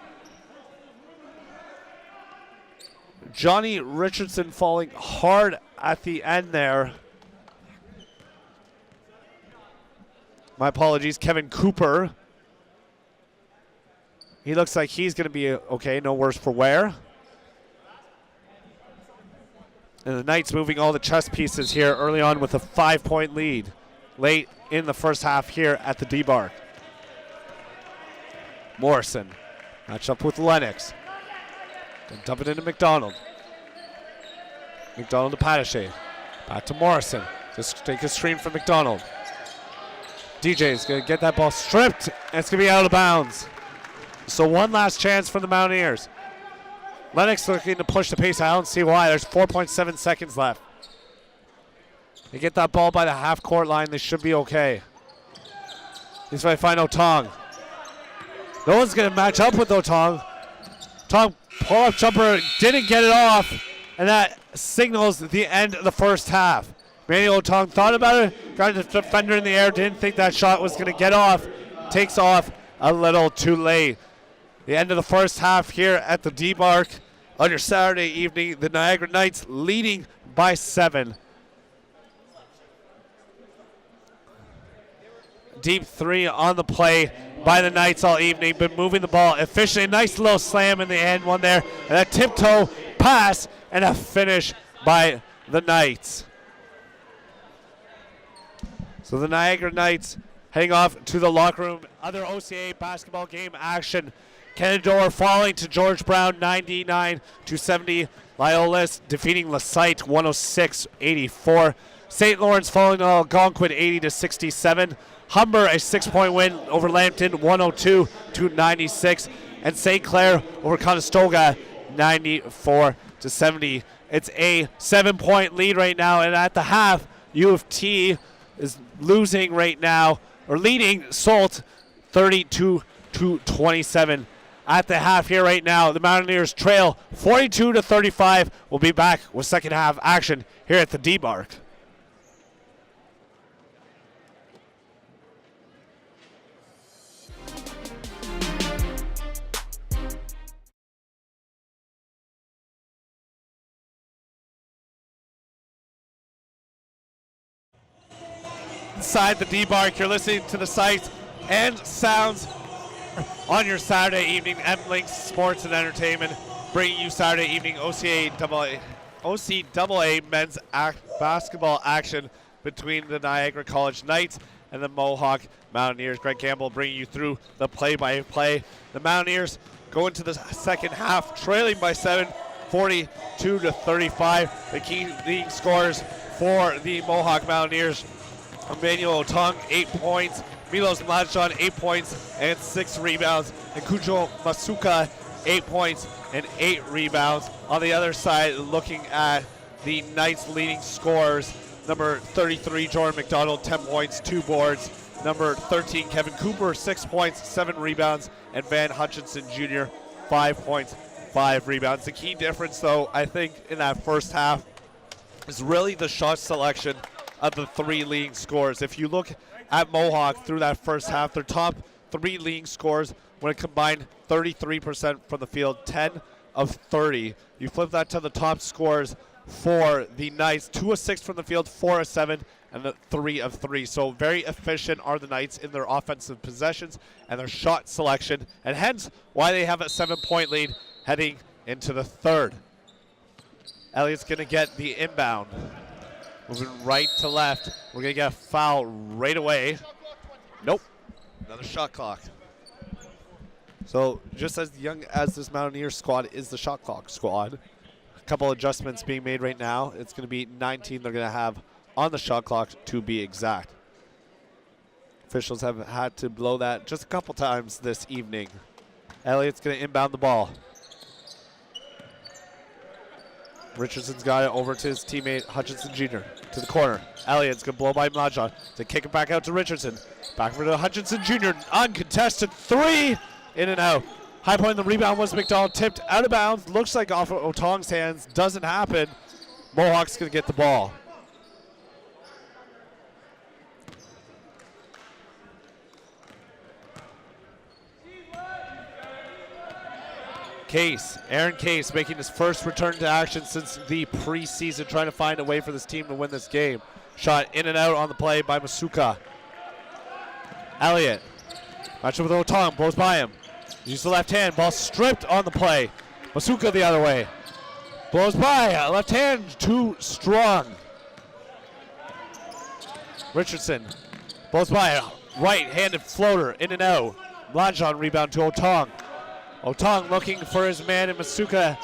Johnny Richardson falling hard at the end there. My apologies, Kevin Cooper. He looks like he's going to be okay, no worse for wear. And the Knights moving all the chess pieces here early on with a 5-point lead late in the first half here at the D-Bark. Morrison match up with Lennox. And dump it into McDonald. McDonald to Patache. Back to Morrison. Just take a screen from McDonald. DJ's going to get that ball stripped, and it's going to be out of bounds. So one last chance for the Mountaineers. Lennox looking to push the pace. I don't see why. There's 4.7 seconds left. They get that ball by the half-court line. They should be okay. This way, find Otong. No one's going to match up with Otong. Otong pull-up jumper, didn't get it off, and that signals the end of the first half. Manuel Otong thought about it, got the defender in the air, didn't think that shot was going to get off. Takes off a little too late. The end of the first half here at the D-Bark on your Saturday evening. The Niagara Knights leading by 7. Deep 3 on the play by the Knights all evening. Been moving the ball efficiently. Nice little slam in the end one there. And a tiptoe pass and a finish by the Knights. So the Niagara Knights heading off to the locker room. Other OCA basketball game action. Canadore falling to George Brown 99-70. Loyalist defeating LaSite 106-84. St. Lawrence falling to Algonquin 80-67. Humber a 6-point win over Lambton 102-96. And St. Clair over Conestoga 94-70. It's a 7-point lead right now, and at the half, U of T is losing right now, or leading Sault 32-27. At the half here right now, the Mountaineers trail 42-35. We'll be back with second half action here at the D-Bark. Inside the D-Bark, you're listening to the sights and sounds on your Saturday evening. M-Link Sports and Entertainment bringing you Saturday evening OCAA men's basketball action between the Niagara College Knights and the Mohawk Mountaineers. Greg Campbell bringing you through the play-by-play. The Mountaineers go into the second half trailing by 7, 42-35. The key leading scorers for the Mohawk Mountaineers: Emmanuel Otong, 8 points. Milos Mladjon, 8 points and 6 rebounds. And Kujo Masuka, 8 points and 8 rebounds. On the other side, looking at the Knights' leading scorers, number 33, Jordan McDonald, 10 points, 2 boards. Number 13, Kevin Cooper, 6 points, 7 rebounds. And Van Hutchinson Jr., 5 points, 5 rebounds. The key difference, though, I think, in that first half is really the shot selection of the 3 leading scorers. If you look at Mohawk through that first half, their top 3 leading scores when it combined 33% from the field, 10 of 30. You flip that to the top scores for the Knights, 2 of 6 from the field, 4 of 7, and 3 of 3. So very efficient are the Knights in their offensive possessions and their shot selection, and hence why they have a 7-point lead heading into the third. Elliott's going to get the inbound. Moving right to left. We're going to get a foul right away. Nope. Another shot clock. So just as young as this Mountaineer squad is the shot clock squad, a couple adjustments being made right now. It's going to be 19 they're going to have on the shot clock to be exact. Officials have had to blow that just a couple times this evening. Elliott's going to inbound the ball. Richardson's got it over to his teammate Hutchinson Jr. to the corner. Elliott's going to blow by Mladjon to kick it back out to Richardson. Back over to Hutchinson Jr. Uncontested 3. In and out. High point of the rebound was McDonald, tipped out of bounds. Looks like off of Otong's hands. Doesn't happen. Mohawk's going to get the ball. Aaron Case making his first return to action since the preseason, trying to find a way for this team to win this game. Shot in and out on the play by Masuka. Elliott, match up with Otong, blows by him. Uses the left hand, ball stripped on the play. Masuka the other way. Blows by, left hand too strong. Richardson blows by, right-handed floater, in and out. Mlajon rebound to Otong. Otong looking for his man, and Masuka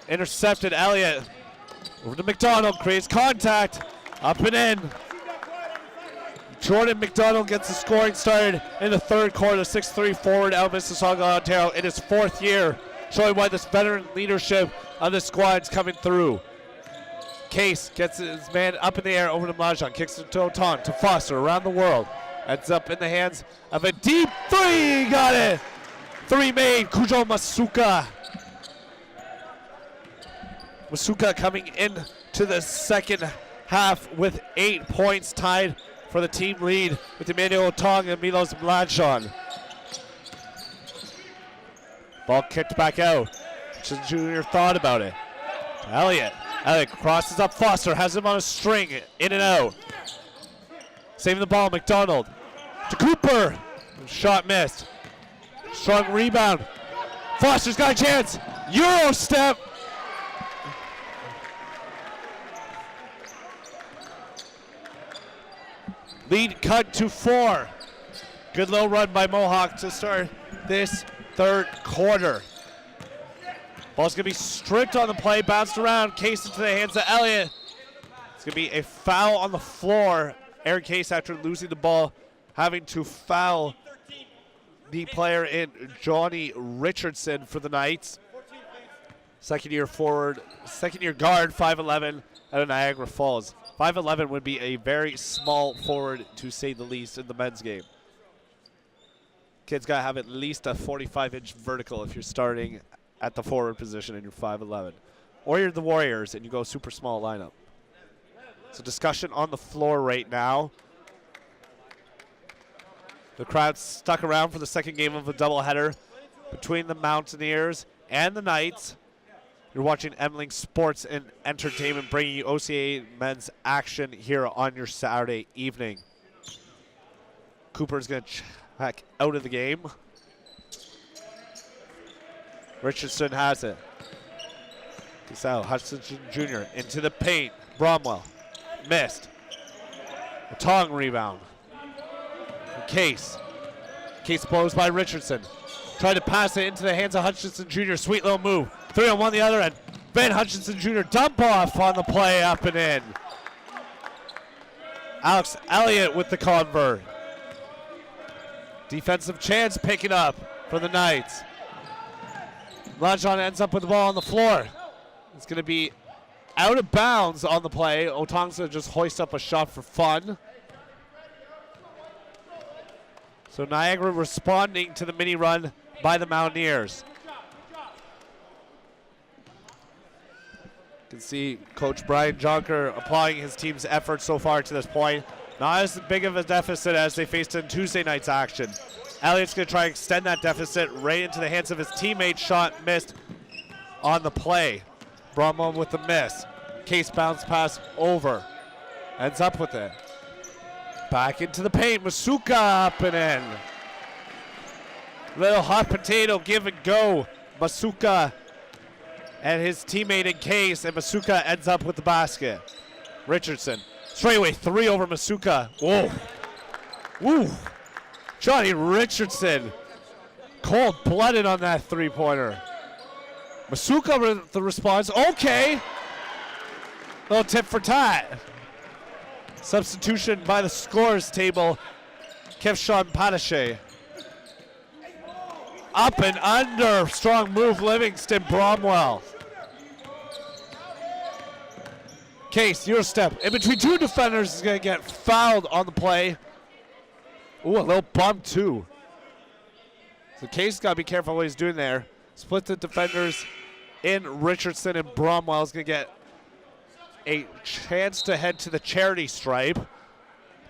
intercepted Elliott. Over to McDonald, creates contact, up and in. Jordan McDonald gets the scoring started in the third quarter. 6'3" forward out of Mississauga, Ontario in his fourth year, showing why this veteran leadership of the squad is coming through. Case gets his man up in the air over to Mlajon, kicks it to Otong, to Foster around the world. Ends up in the hands of a deep three, got it! Three made, Kujo Masuka. Masuka coming into the second half with 8 points, tied for the team lead with Emmanuel Otong and Milos Mlajon. Ball kicked back out. Junior thought about it. Elliott crosses up Foster, has him on a string, in and out. Saving the ball, McDonald to Cooper. Shot missed. Strong rebound. Foster's got a chance. Euro step. Lead cut to 4. Good little run by Mohawk to start this third quarter. Ball's going to be stripped on the play, bounced around, Case into the hands of Elliott. It's going to be a foul on the floor. Aaron Case, after losing the ball, having to foul the player in Johnny Richardson for the Knights. Second year guard, 5'11", out of Niagara Falls. 5'11" would be a very small forward, to say the least, in the men's game. Kid's got to have at least a 45-inch vertical if you're starting at the forward position and you're 5'11". Or you're the Warriors and you go super small lineup. So discussion on the floor right now. The crowd's stuck around for the second game of a doubleheader between the Mountaineers and the Knights. You're watching Emling Sports and Entertainment, bringing you OCA men's action here on your Saturday evening. Cooper's going to check out of the game. Richardson has it. Gets out. Hutchinson Jr. into the paint. Bromwell missed. A Tong rebound. Case blows by Richardson. Tried to pass it into the hands of Hutchinson Jr. Sweet little move. 3-on-1 the other end. Ben Hutchinson Jr. dump off on the play, up and in. Alex Elliott with the convert. Defensive chance picking up for the Knights. Mlajon ends up with the ball on the floor. It's going to be out of bounds on the play. Otong's going to just hoist up a shot for fun. So Niagara responding to the mini run by the Mountaineers. You can see Coach Brian Jonker applying his team's efforts so far to this point. Not as big of a deficit as they faced in Tuesday night's action. Elliott's going to try and extend that deficit right into the hands of his teammate. Shot missed on the play. Bromwell with the miss. Case bounce pass over. Ends up with it. Back into the paint. Masuka up and in. Little hot potato give and go. Masuka and his teammate in Case, and Masuka ends up with the basket. Richardson. Straightaway 3 over Masuka. Whoa. Woo. Johnny Richardson. Cold-blooded on that three-pointer. Masuka with the response. Okay. Little tip for tat. Substitution by the scores table. Kevshon Patache. Up and under. Strong move, Livingston. Bromwell. Case, your step. In between two defenders is going to get fouled on the play. Ooh, a little bump too. So Case got to be careful what he's doing there. Split the defenders in. Richardson and Bromwell is going to get a chance to head to the charity stripe.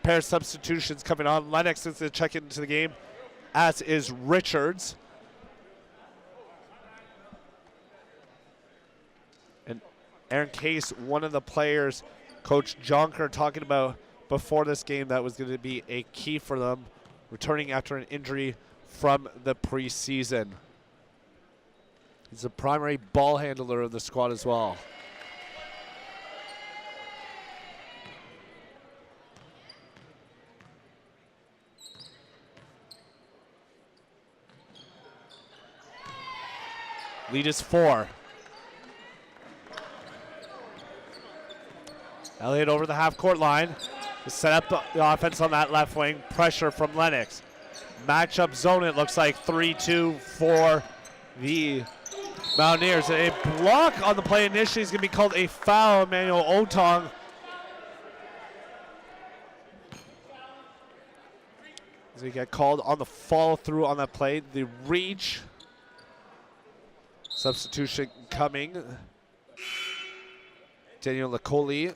Pair of substitutions coming on. Lennox is going to check into the game, as is Richards. Aaron Case, one of the players Coach Jonker talking about before this game that was going to be a key for them, returning after an injury from the preseason. He's the primary ball handler of the squad as well. Lead is 4. Elliott over the half-court line to set up the offense on that left wing. Pressure from Lennox. Matchup zone, it looks like 3-2 for the Mountaineers. A block on the play initially is going to be called a foul. Emmanuel Otong. As he get called on the follow through on that play. The reach. Substitution coming. Daniel Lacoli,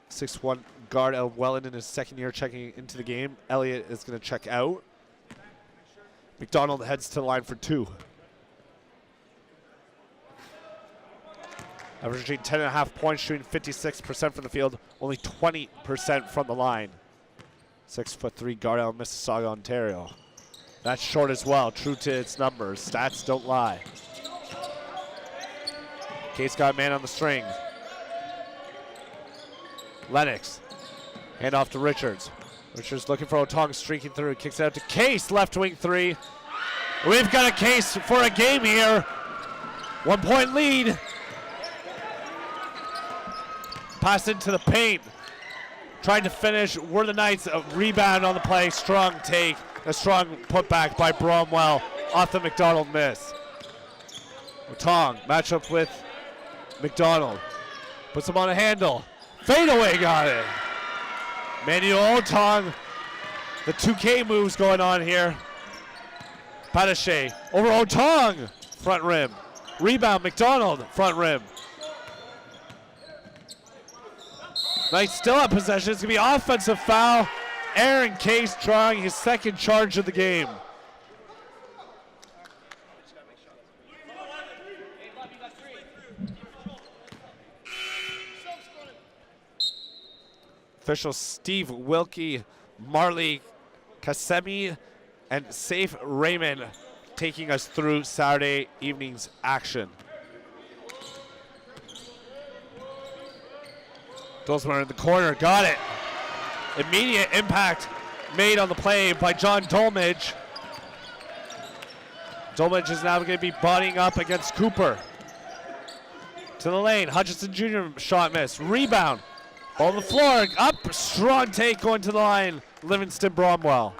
6'1" guard out of Welland in his second year checking into the game. Elliott is going to check out. McDonald heads to the line for 2. Averaging 10.5 points, shooting 56% from the field, only 20% from the line. 6'3" guard out of Mississauga, Ontario. That's short as well, true to its numbers. Stats don't lie. Case got a man on the string. Lennox, hand off to Richards. Richards looking for Otong, streaking through, kicks it out to Case, left wing 3. We've got a case for a game here. 1 point lead. Pass into the paint. Trying to finish, were the Knights. A rebound on the play, strong take. A strong putback by Bromwell off the McDonald miss. Otong, matchup with McDonald. Puts him on a handle. Fadeaway got it. Manuel Otong. The 2K moves going on here. Patache over Otong. Front rim. Rebound McDonald. Front rim. Knights still have possession. It's going to be offensive foul. Aaron Case drawing his second charge of the game. Officials Steve Wilkie, Marley Kasemi, and Safe Raymond taking us through Saturday evening's action. Dolzmer in the corner, got it. Immediate impact made on the play by John Dolmage. Dolmage is now going to be bodying up against Cooper. To the lane, Hutchinson Jr. shot miss, rebound. On the floor, up, strong take going to the line, Livingston Bromwell.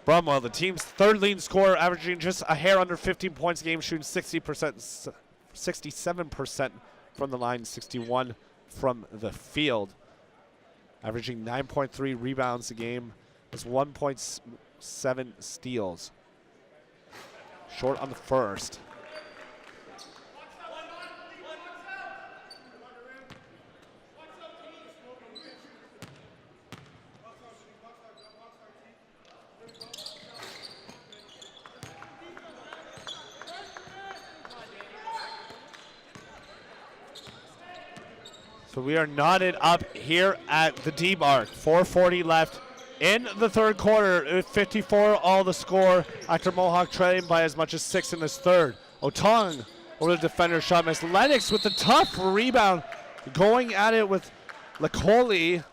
Bromwell, the team's third leading scorer, averaging just a hair under 15 points a game, shooting 67% from the line, 61 from the field. Averaging 9.3 rebounds a game, has 1.7 steals. Short on the first. So we are knotted up here at the D-mark. 4:40 left in the third quarter. 54 all the score after Mohawk trailing by as much as 6 in this third. Otong over the defender, shot miss. Lennox with the tough rebound, going at it with Lacoli.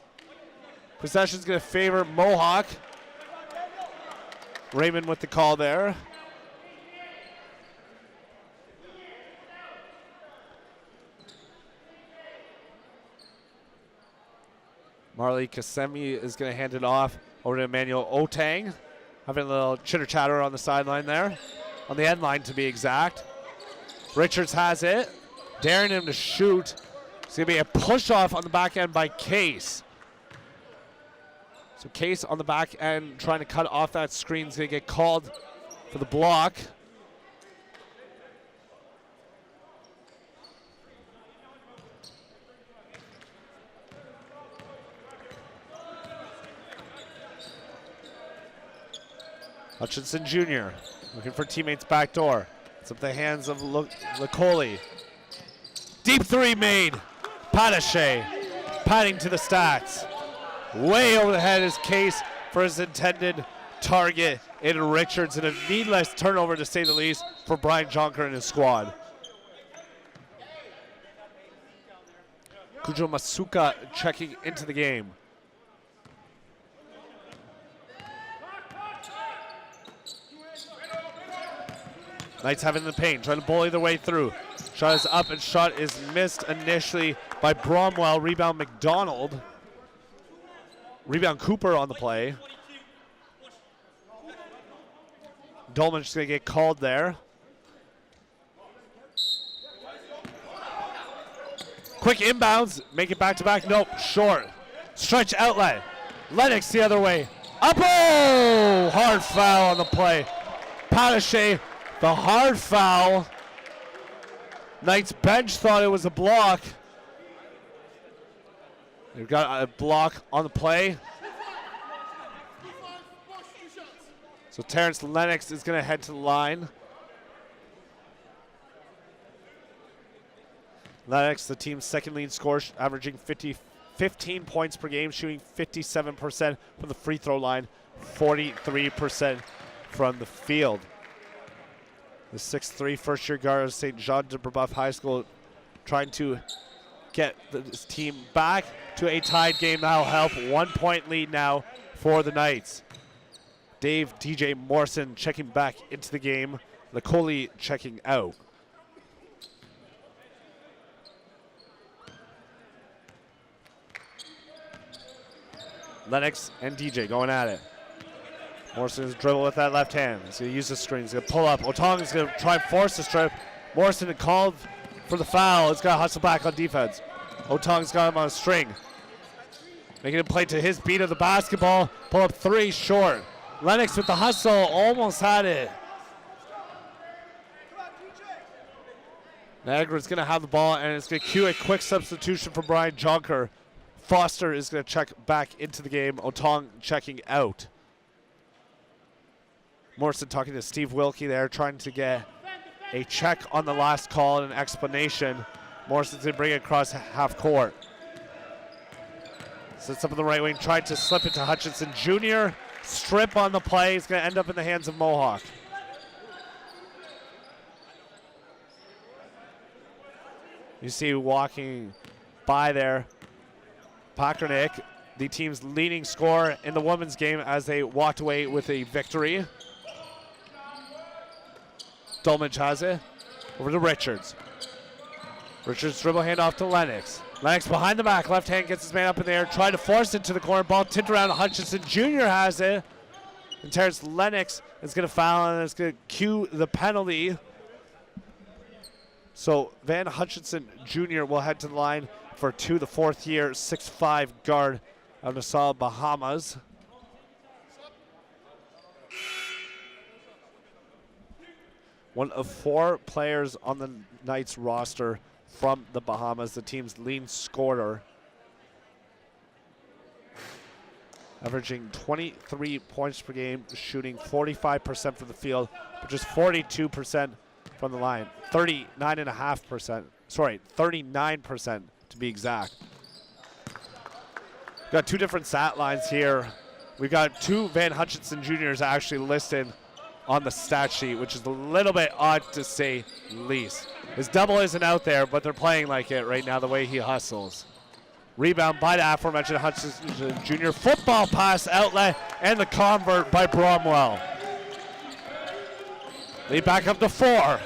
Possession's going to favor Mohawk. Raymond with the call there. Marley Kasemi is going to hand it off over to Emmanuel Otang. Having a little chitter-chatter on the sideline there. On the end line, to be exact. Richards has it. Daring him to shoot. It's going to be a push-off on the back end by Case. So Case on the back end trying to cut off that screen is going to get called for the block. Hutchinson Jr. looking for teammates back door. It's up the hands of Licoli. Deep three made. Patache padding to the stats. Way over the head is Case for his intended target in Richards, and a needless turnover to say the least for Brian Jonker and his squad. Kujo Masuka checking into the game. Knights have it in the paint, trying to bully their way through. Shot is up and shot is missed initially by Bromwell. Rebound McDonald. Rebound Cooper on the play. Dolman's going to get called there. Quick inbounds, make it back-to-back. Nope, short. Stretch outlet. Lennox the other way. Up, oh! Hard foul on the play. Patache, the hard foul. Knights bench thought it was a block. They've got a block on the play. So Terrence Lennox is going to head to the line. Lennox, the team's second lead scorer, averaging 15 points per game, shooting 57% from the free throw line, 43% from the field. The 6'3" first-year guard of St. Jean de Brebeuf High School trying to get this team back to a tied game. That'll help. 1 point lead now for the Knights. Dave DJ Morrison checking back into the game. Licoli checking out. Lennox and DJ going at it. Morrison's dribble with that left hand. He's going to use the screen. He's going to pull up. Otong is going to try and force the strip. Morrison called for the foul. He's got to hustle back on defense. Otong's got him on a string. Making him play to his beat of the basketball. Pull up three, short. Lennox with the hustle, almost had it. Niagara's going to have the ball, and it's going to cue a quick substitution for Brian Jonker. Foster is going to check back into the game. Otong checking out. Morrison talking to Steve Wilkie there, trying to get a check on the last call and an explanation. Morrison's going to bring it across half court. Sits up in the right wing, tried to slip it to Hutchinson Jr. Strip on the play. It's going to end up in the hands of Mohawk. You see walking by there, Pakernick, the team's leading scorer in the women's game as they walked away with a victory. Dolmage has it. Over to Richards. Richards dribble handoff to Lennox. Lennox behind the back, left hand gets his man up in the air, trying to force it to the corner. Ball tipped around. Hutchinson Jr. has it. And Terrence Lennox is going to foul, and it's going to cue the penalty. So Van Hutchinson Jr. will head to the line for two, the fourth year, 6'5" guard out of Nassau, Bahamas. One of four players on the Knights roster from the Bahamas, the team's leading scorer. Averaging 23 points per game, shooting 45% from the field, but just 42% from the line. 39% to be exact. We've got two different stat lines here. We've got two Van Hutchinson Juniors actually listed on the stat sheet, which is a little bit odd to say least. His double isn't out there, but they're playing like it right now, the way he hustles. Rebound by the aforementioned Hutchinson Jr. Football pass outlet, and the convert by Bromwell. Lead back up to 4.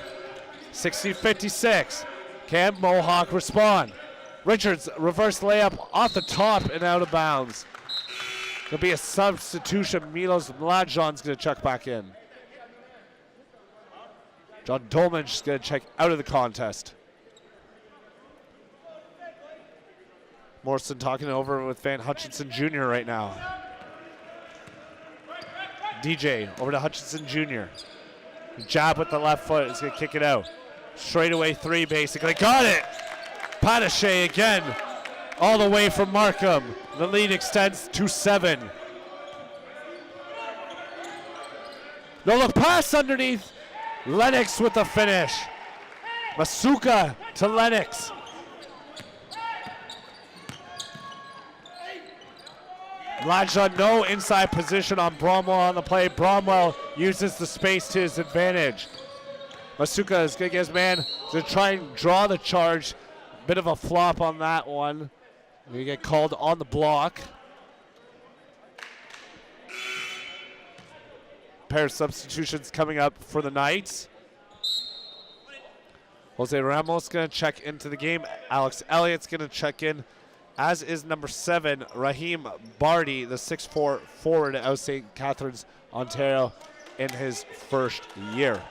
60-56. Can Mohawk respond? Richards reverse layup off the top and out of bounds. There'll be a substitution. Milos Mladjon's going to check back in. John Dolmage is going to check out of the contest. Morrison talking over with Van Hutchinson Jr. right now. DJ over to Hutchinson Jr. Jab with the left foot is going to kick it out. Straightaway three basically. Got it! Patache again, all the way from Markham. The lead extends to 7. No look pass underneath. Lennox with the finish. Masuka to Lennox. Laja, no inside position on Bromwell on the play. Bromwell uses the space to his advantage. Masuka is going to get his man to try and draw the charge. Bit of a flop on that one. We get called on the block. Pair of substitutions coming up for the Knights. Jose Ramos going to check into the game. Alex Elliott's going to check in, as is number 7, Raheem Barty, the 6'4" forward out of St. Catharines, Ontario, in his first year.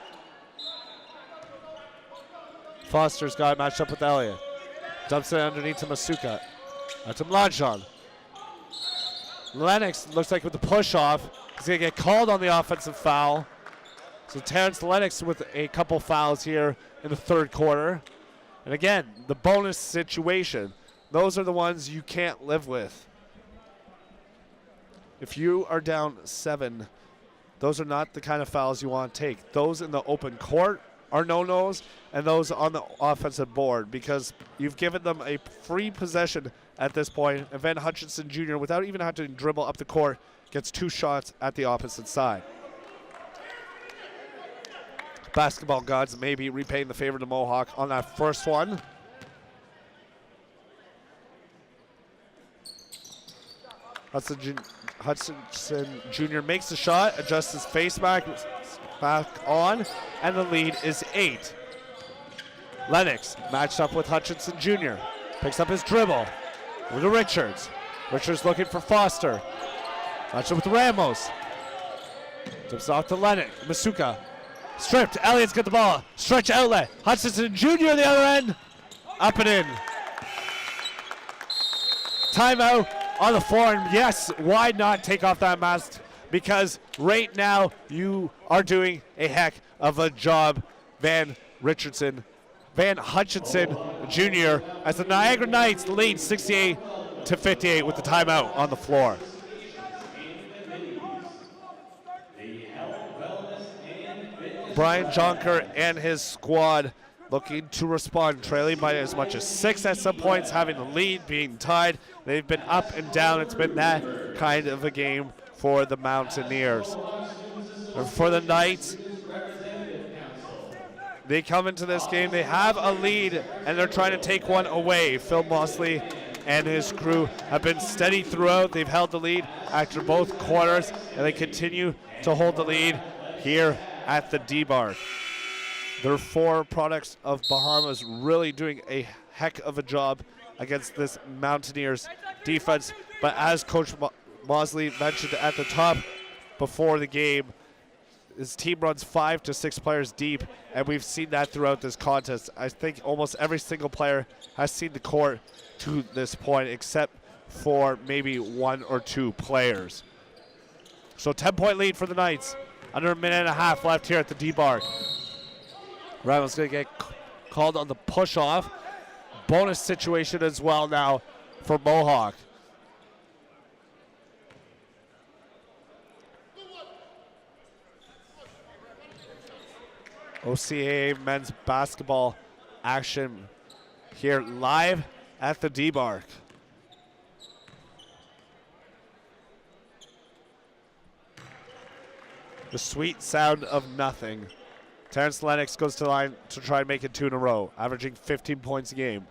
Foster's got matched up with Elliott. Dumps it underneath to Masuka. That's to Mlajan. Lennox looks like with the push off, he's going to get called on the offensive foul. So Terrence Lennox with a couple fouls here in the third quarter. And again, the bonus situation. Those are the ones you can't live with. If you are down 7, those are not the kind of fouls you want to take. Those in the open court are no-nos, and those on the offensive board, because you've given them a free possession at this point. And Van Hutchinson Jr., without even having to dribble up the court, gets 2 shots at the opposite side. Basketball gods maybe repaying the favor to Mohawk on that first one. Hutchinson Jr. makes the shot, adjusts his face back on, and the lead is 8. Lennox matched up with Hutchinson Jr. Picks up his dribble over to Richards. Richards looking for Foster. Matched up with Ramos. Tips off to Lennox. Masuka. Stripped. Elliott's got the ball. Stretch outlet. Hutchinson Jr. on the other end. Up and in. Timeout on the floor. And yes, why not take off that mask? Because right now you are doing a heck of a job, Van Hutchinson Jr. as the Niagara Knights lead 68-58 with the timeout on the floor. Brian Jonker and his squad looking to respond, trailing by as much as 6 at some points, having the lead, being tied. They've been up and down. It's been that kind of a game for the Mountaineers. And for the Knights, they come into this game, they have a lead, and they're trying to take one away. Phil Mosley and his crew have been steady throughout. They've held the lead after both quarters, and they continue to hold the lead here at the D-Bar. Their 4 products of Bahamas really doing a heck of a job against this Mountaineers defense. But as Coach Mosley mentioned at the top before the game, his team runs 5 to 6 players deep, and we've seen that throughout this contest. I think almost every single player has seen the court to this point, except for maybe 1 or 2 players. So 10-point lead for the Knights. Under a minute and a half left here at the D-Bar. Ramos going to get called on the push-off. Bonus situation as well now for Mohawk. OCA men's basketball action here live at the D-Bar. The sweet sound of nothing. Terrence Lennox goes to the line to try and make it 2 in a row, averaging 15 points a game.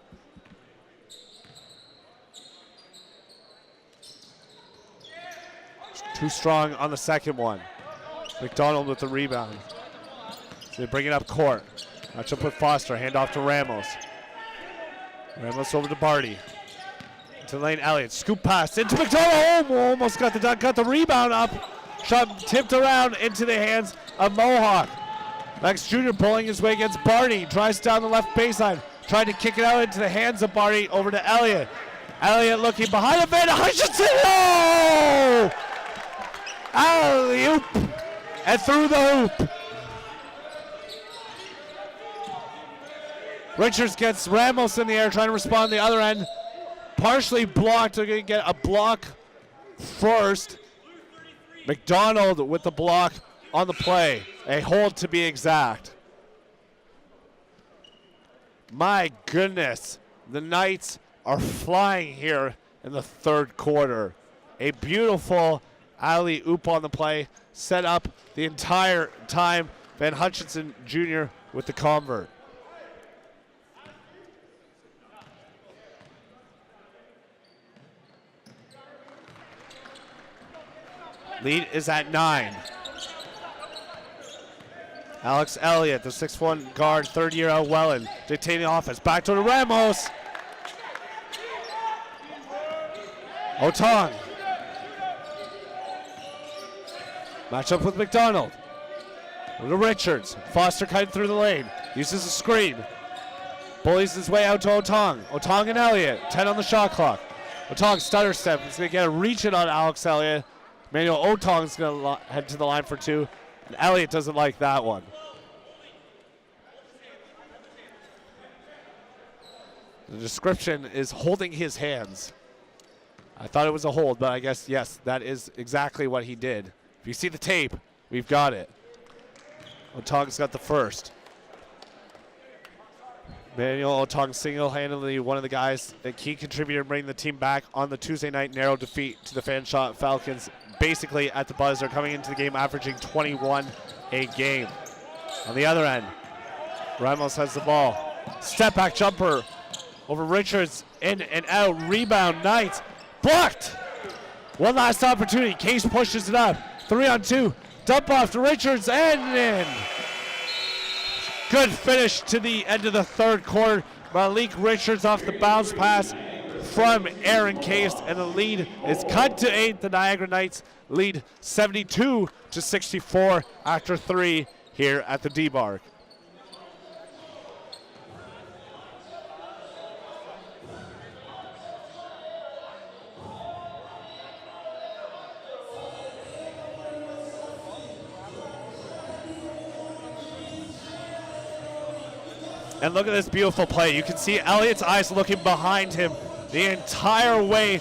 Too strong on the second one. McDonald with the rebound. So they bring it up court. Match up with Foster, hand off to Ramos. Ramos over to Barty. To Lane Elliott, scoop pass into McDonald. Oh, almost got the dunk, got the rebound up. Shot tipped around into the hands of Mohawk. Max Jr. pulling his way against Barty. Drives down the left baseline. Trying to kick it out into the hands of Barty over to Elliott. Elliott looking behind him. Van Hutchinson. Oh! Alley-oop. And through the hoop. Richards gets Ramos in the air, trying to respond to the other end. Partially blocked. They're going to get a block first. McDonald with the block on the play. A hold to be exact. My goodness, the Knights are flying here in the third quarter. A beautiful alley-oop on the play, set up the entire time. Van Hutchinson Jr. with the convert. Lead is at 9. Alex Elliott, the 6'1 guard, third year out Welland, dictating offense. Back to the Ramos. Otong. Match up with McDonald. To Richards. Foster cutting through the lane. Uses a screen. Bullies his way out to Otong. Otong and Elliott. 10 on the shot clock. Otong stutter step. He's going to get a reach in on Alex Elliott. Manuel Otong's going to head to the line for 2. And Elliott doesn't like that one. The description is holding his hands. I thought it was a hold, but I guess, yes, that is exactly what he did. If you see the tape, we've got it. Otong's got the first. Manuel Otong single-handedly one of the guys, a key contributor in bringing the team back on the Tuesday night narrow defeat to the Fanshot Falcons. Basically at the buzzer, coming into the game averaging 21 a game. On the other end, Ramos has the ball. Step back jumper over Richards, in and out, rebound, Knights, blocked. One last opportunity, Case pushes it up, 3-on-2, dump off to Richards, and in. Good finish to the end of the third quarter. Malik Richards off the bounce pass from Aaron Case, and the lead is cut to 8. The Niagara Knights lead 72-64 after 3 here at the D-Bark. And look at this beautiful play. You can see Elliott's eyes looking behind him the entire way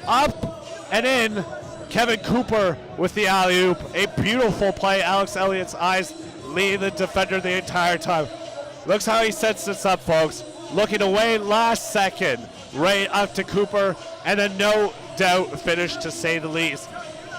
up and in. Kevin Cooper with the alley-oop. A beautiful play. Alex Elliott's eyes leading the defender the entire time. Looks how he sets this up, folks. Looking away last second. Right up to Cooper. And a no doubt finish, to say the least.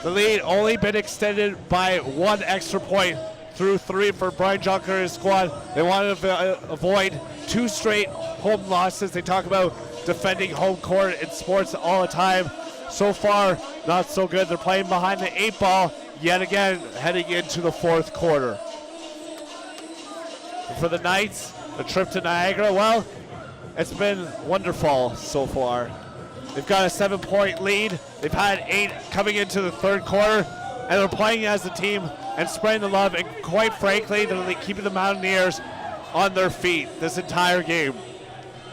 The lead only been extended by 1 extra point through 3 for Brian Junker and his squad. They wanted to avoid 2 straight home losses. They talk about defending home court in sports all the time. So far, not so good. They're playing behind the 8 ball yet again, heading into the 4th quarter. And for the Knights, the trip to Niagara, well, it's been wonderful so far. They've got a 7-point lead. They've had 8 coming into the 3rd quarter, and they're playing as a team and spreading the love, and quite frankly, they're keeping the Mountaineers on their feet this entire game.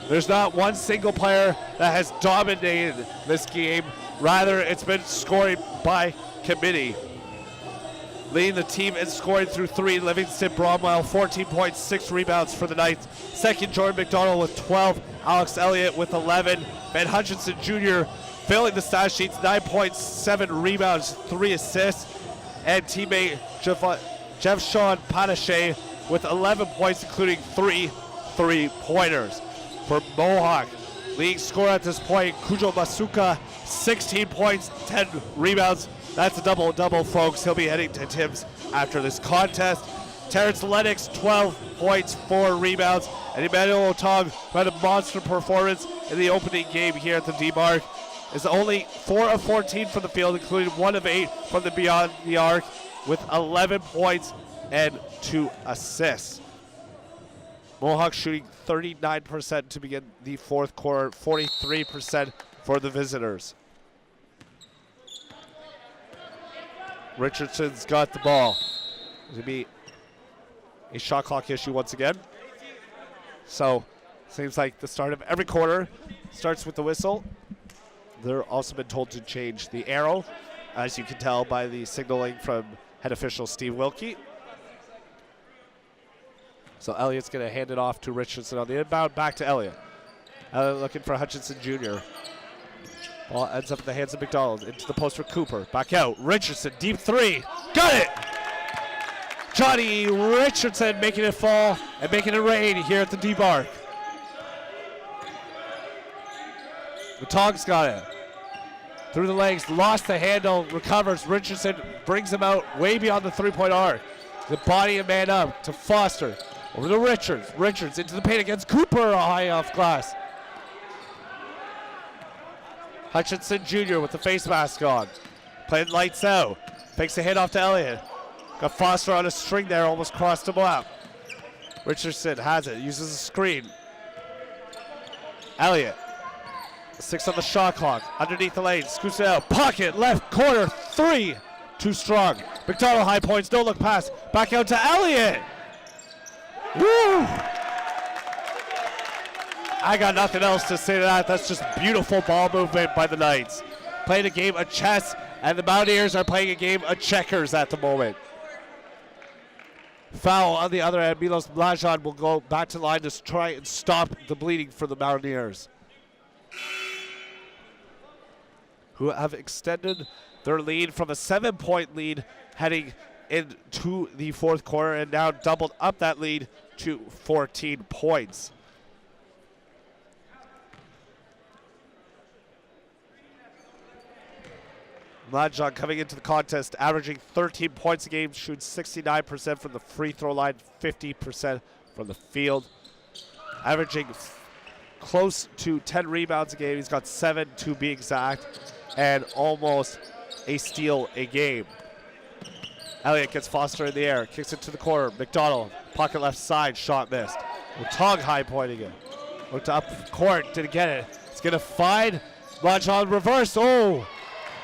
There's not one single player that has dominated this game. Rather, it's been scoring by committee. Leading the team in scoring through 3, Livingston Bromwell, 14 points, 6 rebounds for the Knights. Second, Jordan McDonald with 12, Alex Elliott with 11, Van Hutchinson Jr. filling the stat sheets, 9 points, 7 rebounds, 3 assists. And teammate Jeff-Sean Panache with 11 points, including 3 3-pointers. For Mohawk, leading scorer at this point, Kujo Masuka, 16 points, 10 rebounds. That's a double-double, folks. He'll be heading to Tim's after this contest. Terrence Lennox, 12 points, 4 rebounds. And Emmanuel Otong, who had a monster performance in the opening game here at the D-Bark, is only 4 of 14 from the field, including 1 of 8 from the beyond the arc, with 11 points and 2 assists. Mohawk shooting 39% to begin the 4th quarter, 43% for the visitors. Richardson's got the ball. It's going to be a shot clock issue once again. So, seems like the start of every quarter starts with the whistle. They're also been told to change the arrow, as you can tell by the signaling from head official Steve Wilkie. So Elliott's going to hand it off to Richardson on the inbound, back to Elliott. Looking for Hutchinson Jr. Ball ends up in the hands of McDonald, into the post for Cooper. Back out, Richardson, deep 3, got it! Johnny Richardson making it fall and making it rain here at the D-Bark. Mohawk's got it. Through the legs, lost the handle, recovers. Richardson brings him out way beyond the three-point arc. The body and man up to Foster. Over to Richards. Richards into the paint against Cooper, high off glass. Hutchinson Jr. with the face mask on. Playing lights out. Fakes a hit off to Elliott. Got Foster on a string there, almost crossed him up. Richardson has it, uses a screen. Elliott. 6 on the shot clock. Underneath the lane, scoots it out. Pocket, left corner, 3. Too strong. McDonald high points, no look pass. Back out to Elliott. Woo! I got nothing else to say to that. That's just beautiful ball movement by the Knights. Playing a game of chess, and the Mountaineers are playing a game of checkers at the moment. Foul on the other end. Milos Blajan will go back to the line to try and stop the bleeding for the Mountaineers, who have extended their lead from a 7-point lead heading into the fourth quarter and now doubled up that lead to 14 points. Mladjan coming into the contest, averaging 13 points a game, shoots 69% from the free throw line, 50% from the field. Averaging close to 10 rebounds a game. He's got 7 to be exact, and almost a steal a game. Elliott gets Foster in the air, kicks it to the corner. McDonald, pocket left side, shot missed. Tog high pointing it. Looked up court, didn't get it. It's gonna find Mladjan reverse. Oh!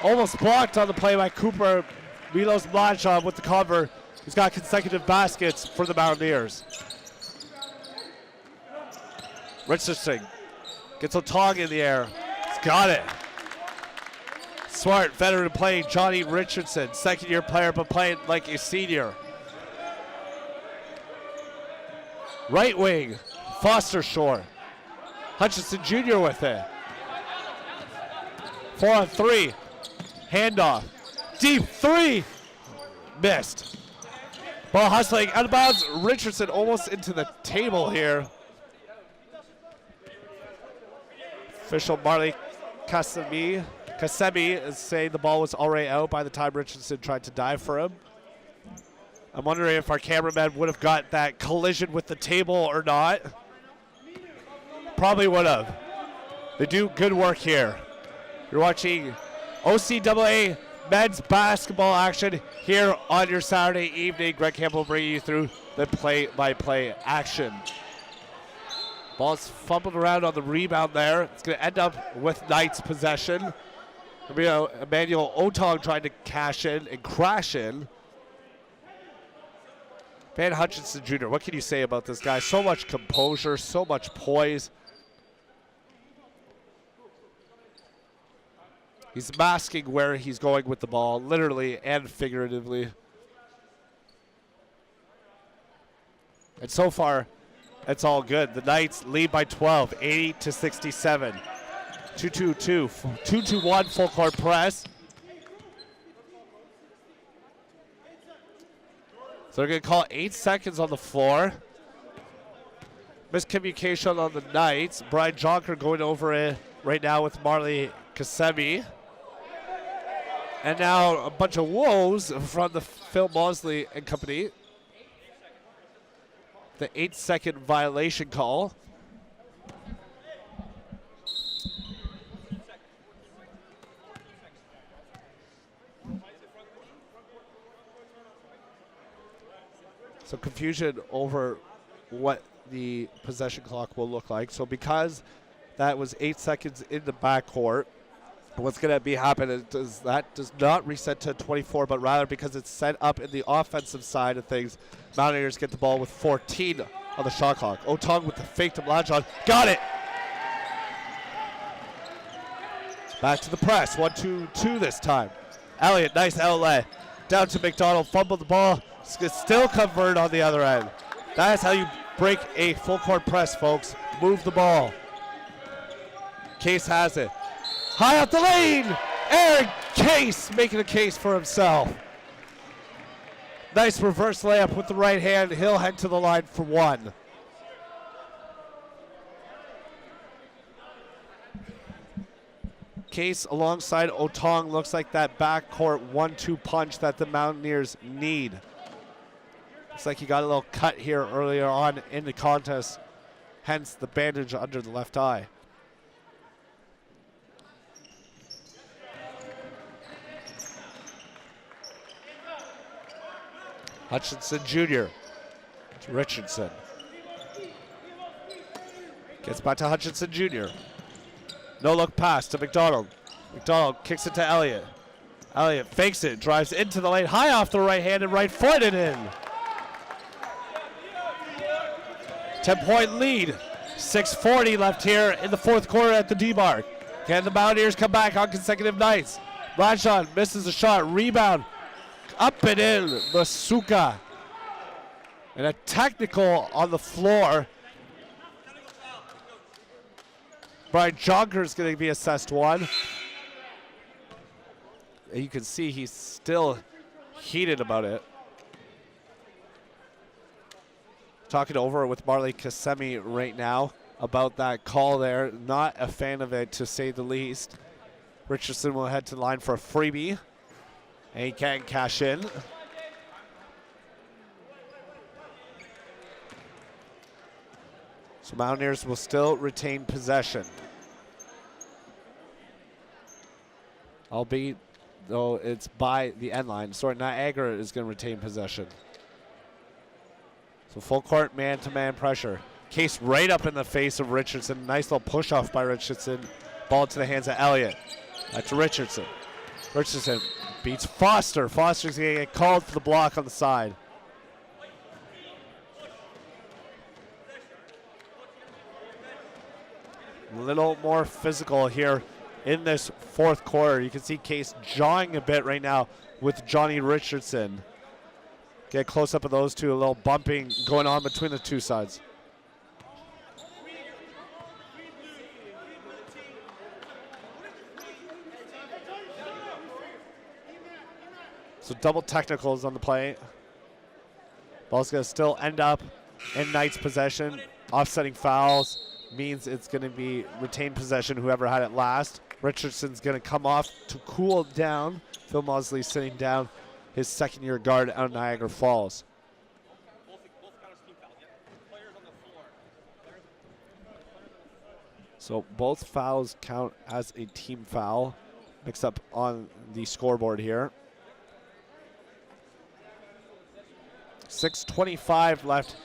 Almost blocked on the play by Cooper. Milos Mladjan with the cover. He's got consecutive baskets for the Mountaineers. Richardson gets Otong in the air. He's got it. Smart veteran playing Johnny Richardson. Second-year player, but playing like a senior. Right wing, Foster short. Hutchinson Jr. with it. 4 on 3. Handoff. Deep 3. Missed. Ball hustling out of bounds. Richardson almost into the table here. Official Marley Kasemi is saying the ball was already out by the time Richardson tried to dive for him. I'm wondering if our cameraman would have got that collision with the table or not. Probably would have. They do good work here. You're watching OCAA men's basketball action here on your Saturday evening. Greg Campbell bringing you through the play-by-play action. Ball's fumbled around on the rebound there. It's going to end up with Knights possession. Emmanuel Otong trying to cash in and crash in. Van Hutchinson Jr., what can you say about this guy? So much composure, so much poise. He's masking where he's going with the ball, literally and figuratively. And so far, it's all good. The Knights lead by 12, 80-67. 2-2-2, 2-2-1 full court press. So they're going to call 8 seconds on the floor. Miscommunication on the Knights. Brian Jonker going over it right now with Marley Kasemi. And now a bunch of woes from the Phil Mosley and company. The 8-second violation call. So confusion over what the possession clock will look like. So because that was 8 seconds in the backcourt, what's going to be happening is that does not reset to 24, but rather because it's set up in the offensive side of things, Mountaineers get the ball with 14 on the shot clock. Otong with the fake to Mladjan. Got it! Back to the press. 1-2-2 this time. Elliott, nice outlet. Down to McDonald. Fumbled the ball. Still convert on the other end. That is how you break a full court press, folks. Move the ball. Case has it. High up the lane. Aaron Case making a case for himself. Nice reverse layup with the right hand. He'll head to the line for one. Case alongside Otong looks like that backcourt 1-2 punch that the Mountaineers need. Looks like he got a little cut here earlier on in the contest, hence the bandage under the left eye. Hutchinson Jr. to Richardson. Gets back to Hutchinson Jr. No look pass to McDonald. McDonald kicks it to Elliott. Elliott fakes it, drives into the lane, high off the right hand and right foot and in. 10-point lead. 6:40 left here in the fourth quarter at the D-Mark. Can the Mountaineers come back on consecutive nights? Rajan misses a shot, rebound. Up and in, Masuka. And a technical on the floor. Brian Jonker is going to be assessed one. And you can see he's still heated about it. Talking over with Marley Kasemi right now about that call there. Not a fan of it, to say the least. Richardson will head to the line for a freebie. And he can't cash in. So Mountaineers will still retain possession. Albeit, though, it's by the end line. Sorry, Niagara is going to retain possession. So full court man-to-man pressure. Case right up in the face of Richardson. Nice little push-off by Richardson. Ball to the hands of Elliott. Back to Richardson. Richardson beats Foster. Foster's going to get called for the block on the side. A little more physical here in this fourth quarter. You can see Case jawing a bit right now with Johnny Richardson. Get close up of those two, a little bumping going on between the two sides. So double technicals on the play. Ball's going to still end up in Knight's possession. Offsetting fouls means it's going to be retained possession, whoever had it last. Richardson's going to come off to cool down. Phil Mosley sitting down, his second-year guard out of Niagara Falls. So both fouls count as a team foul. Mixed up on the scoreboard here. 6:25 left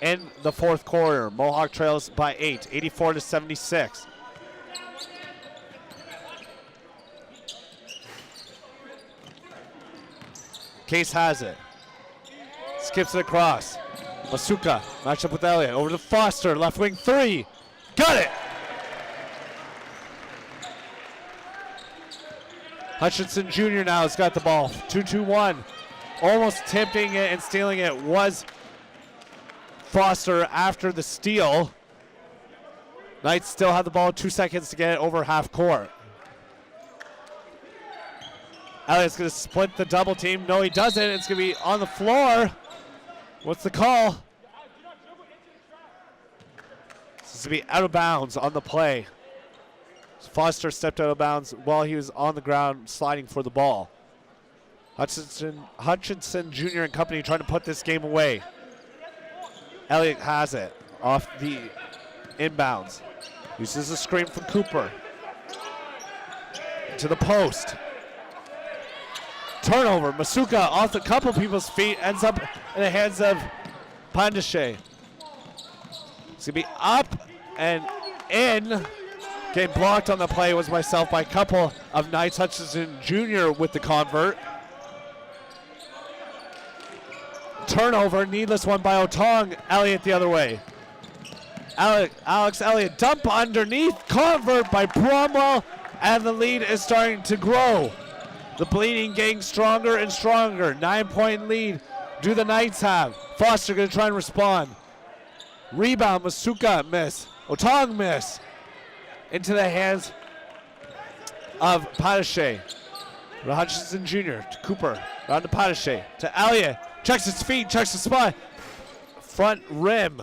in the fourth quarter. Mohawk trails by 8, 84-76. Case has it. Skips it across. Masuka match up with Elliott. Over to Foster. Left wing three. Got it! Hutchinson Jr. now has got the ball. 2-2-1. Almost tipping it and stealing it was Foster after the steal. Knights still have the ball. 2 seconds to get it over half court. Elliott's going to split the double team. No, he doesn't. It's going to be on the floor. What's the call? This is going to be out of bounds on the play. Foster stepped out of bounds while he was on the ground sliding for the ball. Hutchinson Jr. and company trying to put this game away. Elliott has it off the inbounds. Uses a screen from Cooper. To the post. Turnover. Masuka off a couple people's feet, ends up in the hands of Pandeshe. It's going to be up and in. Getting blocked on the play was myself by a couple of Knights. Hutchinson Jr. with the convert. Turnover, needless one by Otong. Elliott the other way. Alex Elliott dump underneath. Convert by Bromwell, and the lead is starting to grow. The bleeding getting stronger and stronger. 9-point lead do the Knights have. Foster going to try and respond. Rebound, Masuka miss. Otong miss. Into the hands of Pandeshe. Hutchinson Jr. to Cooper. Round to Pandeshe. To Elliott. checks his feet, checks the spot. Front rim.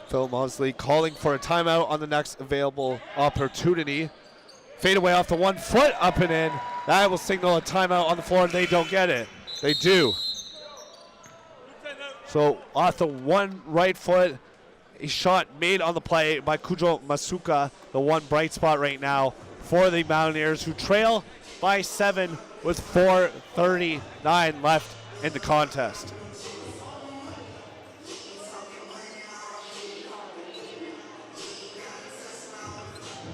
Phil Mosley calling for a timeout on the next available opportunity. Fade away off the 1 foot, up and in. That will signal a timeout on the floor, and they don't get it. They do. So off the 1 right foot, a shot made on the play by Kujo Masuka, the one bright spot right now for the Mountaineers, who trail by 7 with 4:39 left in the contest.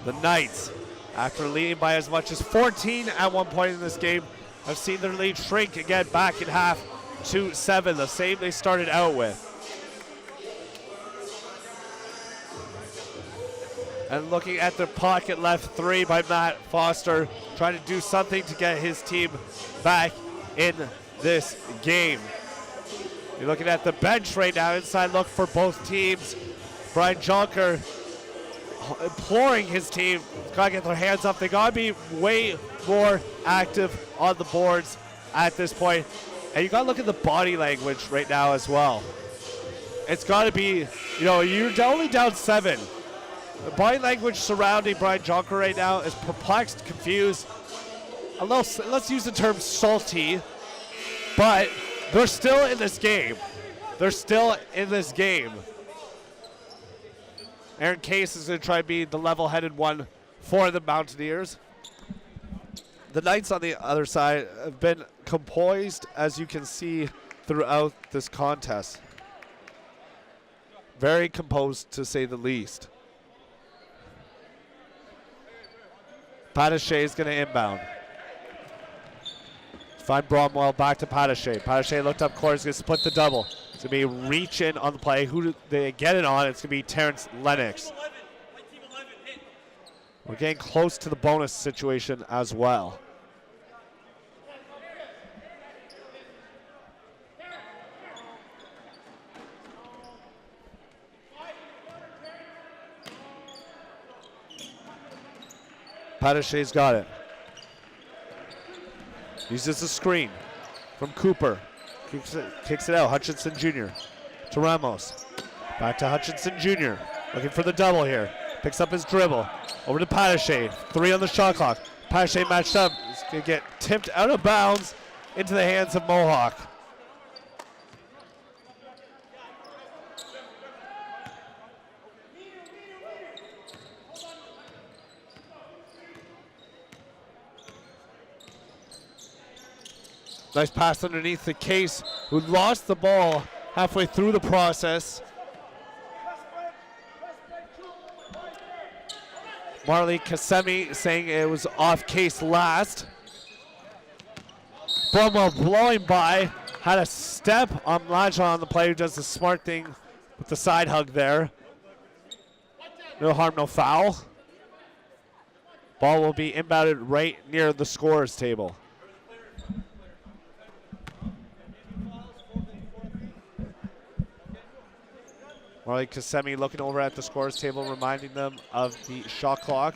The Knights, after leading by as much as 14 at one point in this game, have seen their lead shrink again back in half to 7, the same they started out with. And looking at the pocket left 3 by Matt Foster, trying to do something to get his team back in this game. You're looking at the bench right now, inside look for both teams. Brian Jonker imploring his team, gotta get their hands up. They gotta be way more active on the boards at this point. And you gotta look at the body language right now as well. It's gotta be, you're only down 7. The body language surrounding Brian Jonker right now is perplexed, confused, a little, let's use the term salty, but they're still in this game. They're still in this game. Aaron Case is going to try to be the level-headed one for the Mountaineers. The Knights on the other side have been composed, as you can see throughout this contest. Very composed, to say the least. Patache is going to inbound. Find Bromwell, back to Patache. Patache looked up court, is going to split the double. It's going to be reach in on the play. Who do they get it on? It's going to be Terrence Lennox. We're getting close to the bonus situation as well. Patache's got it. Uses the screen from Cooper. Kicks it out. Hutchinson Jr. to Ramos. Back to Hutchinson Jr. Looking for the double here. Picks up his dribble. Over to Patache. 3 on the shot clock. Patache matched up. He's going to get tipped out of bounds into the hands of Mohawk. Nice pass underneath the Case, who lost the ball halfway through the process. Marley Kasemi saying it was off Case last. Bromwell blowing by, had a step on Mlajon on the play, who does the smart thing with the side hug there. No harm, no foul. Ball will be inbounded right near the scorer's table. Marley Kasemi looking over at the scorer's table, reminding them of the shot clock.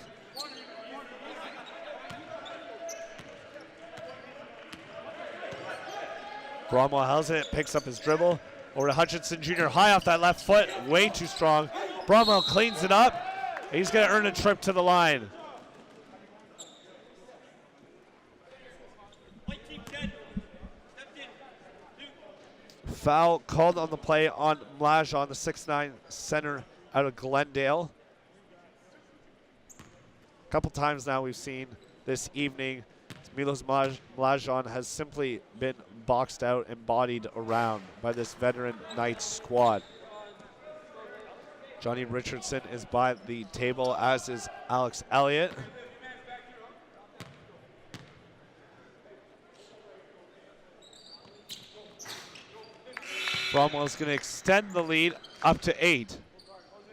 Bromwell has it, picks up his dribble. Over to Hutchinson Jr. high off that left foot, way too strong. Bromwell cleans it up. He's going to earn a trip to the line. Foul called on the play on Mlajon, the 6'9" center out of Glendale. A couple times now we've seen this evening Milos Mlajon has simply been boxed out and bodied around by this veteran Knights squad. Johnny Richardson is by the table, as is Alex Elliott. Bromwell's going to extend the lead up to 8.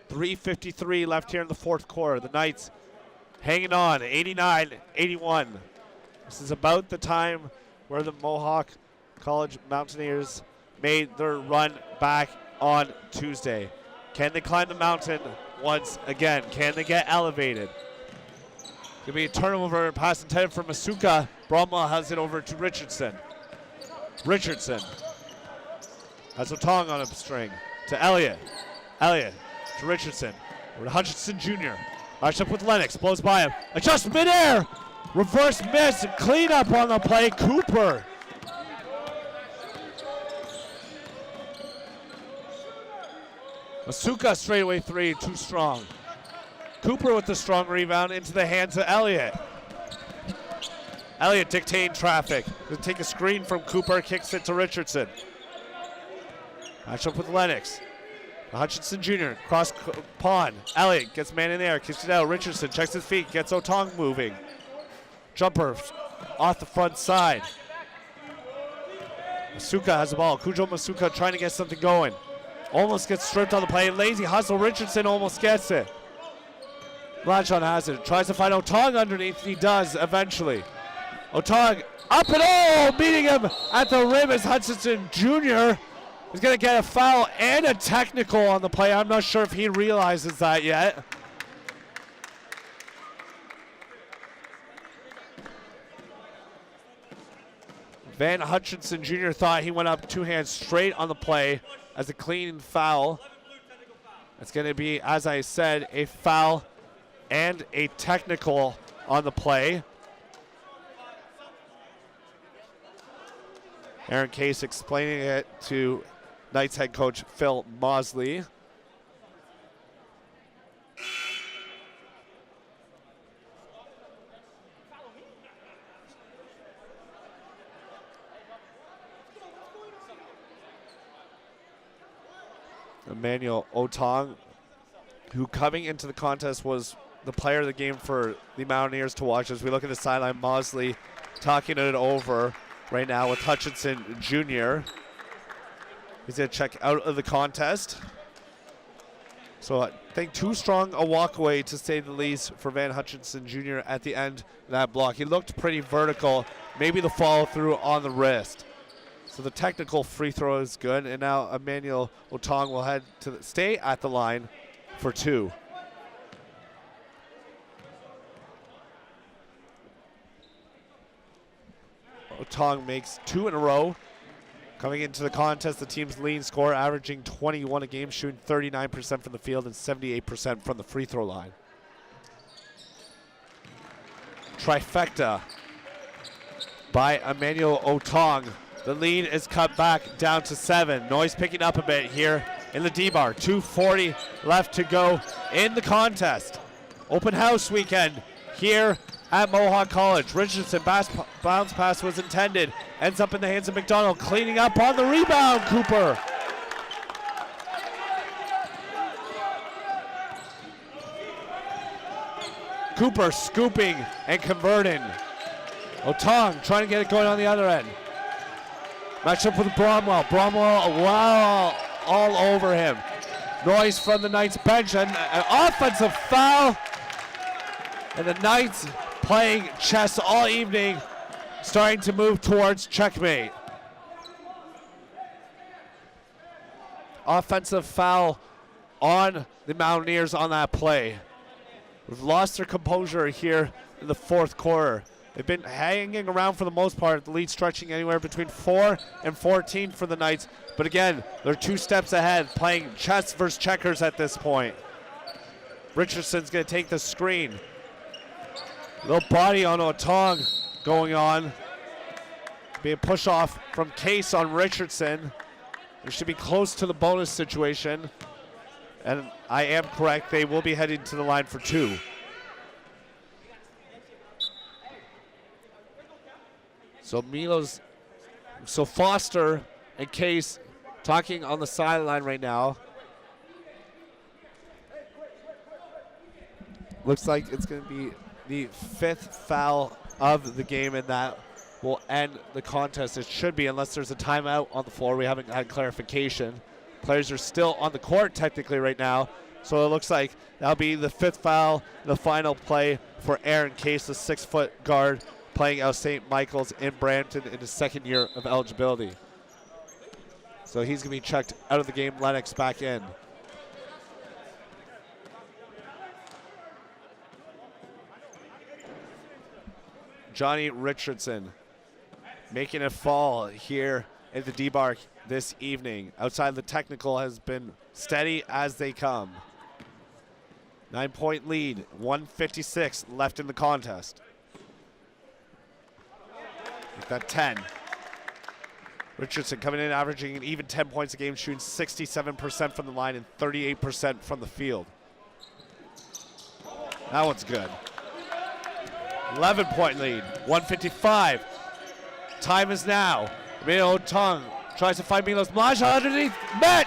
3:53 left here in the fourth quarter. The Knights hanging on, 89-81. This is about the time where the Mohawk College Mountaineers made their run back on Tuesday. Can they climb the mountain once again. Can they get elevated? Gonna be a turnover, pass intended for Masuka. Bromwell has it over to Richardson. Richardson has Otong on a string to Elliott. Elliott to Richardson. Over to Hutchinson Jr. Matched up with Lennox, blows by him. Adjust midair! Reverse miss, cleanup on the play, Cooper. Masuka straightaway three, too strong. Cooper with the strong rebound into the hands of Elliott. Elliott dictating traffic. Gonna take a screen from Cooper, kicks it to Richardson. Match up with Lennox. Hutchinson Jr. cross pawn. Elliott gets man in the air, kicks it out. Richardson checks his feet, gets Otong moving. Jumper off the front side. Masuka has the ball. Kujo Masuka trying to get something going. Almost gets stripped on the play. Lazy hustle. Richardson almost gets it. Blanchon has it. Tries to find Otong underneath. He does eventually. Otong up and oh! Meeting him at the rim is Hutchinson Jr. He's going to get a foul and a technical on the play. I'm not sure if he realizes that yet. Van Hutchinson Jr. thought he went up two hands straight on the play as a clean foul. It's going to be, as I said, a foul and a technical on the play. Aaron Case explaining it to Knights head coach Phil Mosley. Emmanuel Otong, who coming into the contest was the player of the game for the Mountaineers to watch. As we look at the sideline, Mosley talking it over right now with Hutchinson Jr. He's going to check out of the contest. So I think too strong a walkaway, to say the least, for Van Hutchinson Jr. at the end of that block. He looked pretty vertical. Maybe the follow through on the wrist. So the technical free throw is good, and now Emmanuel Otong will head to stay at the line for two. Otong makes two in a row. Coming into the contest, the team's leading scorer, averaging 21 a game, shooting 39% from the field and 78% from the free throw line. Trifecta by Emmanuel Otong. The lead is cut back down to 7. Noise picking up a bit here in the D-bar. 2:40 left to go in the contest. Open house weekend here at Mohawk College. Richardson bounce pass was intended. Ends up in the hands of McDonald. Cleaning up on the rebound, Cooper. Cooper scooping and converting. Otong trying to get it going on the other end. Matchup with Bromwell. Bromwell, wow, all over him. Noise from the Knights bench, and an offensive foul. And the Knights playing chess all evening, starting to move towards checkmate. Offensive foul on the Mountaineers on that play. We've lost their composure here in the fourth quarter. They've been hanging around for the most part, the lead stretching anywhere between 4 and 14 for the Knights. But again, they're 2 steps ahead, playing chess versus checkers at this point. Richardson's going to take the screen. Little body on Otong going on. Be a push off from Case on Richardson. They should be close to the bonus situation. And I am correct, they will be heading to the line for 2. So Foster and Case talking on the sideline right now. Looks like it's going to be the 5th foul of the game, and that will end the contest. It should be, unless there's a timeout on the floor. We haven't had clarification. Players are still on the court technically right now, so it looks like that'll be the 5th foul, the final play for Aaron Case, the 6-foot guard playing out St. Michael's in Brampton in his 2nd year of eligibility. So he's going to be checked out of the game. Lennox back in. Johnny Richardson making a fall here at the D-Bark this evening. Outside the technical has been steady as they come. 9-point lead, 1:56 left in the contest. Make that 10. Richardson coming in, averaging an even 10 points a game, shooting 67% from the line and 38% from the field. That one's good. 11-point lead, 1:55. Time is now. Milo Tung tries to find Milos Mlaja underneath. Met!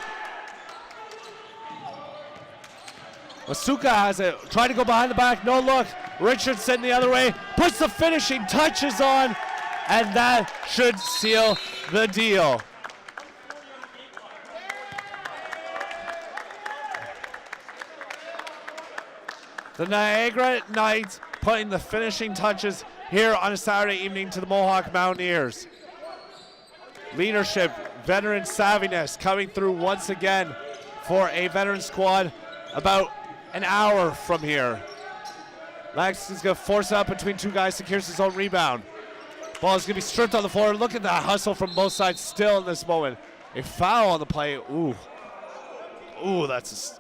Masuka has it, trying to go behind the back, no look. Richardson the other way, puts the finishing touches on, and that should seal the deal. The Niagara Knights putting the finishing touches here on a Saturday evening to the Mohawk Mountaineers. Leadership, veteran savviness coming through once again for a veteran squad about an hour from here. Lax is going to force it up between two guys, secures his own rebound. Ball is going to be stripped on the floor. Look at that hustle from both sides still in this moment. A foul on the play. Ooh. Ooh, that's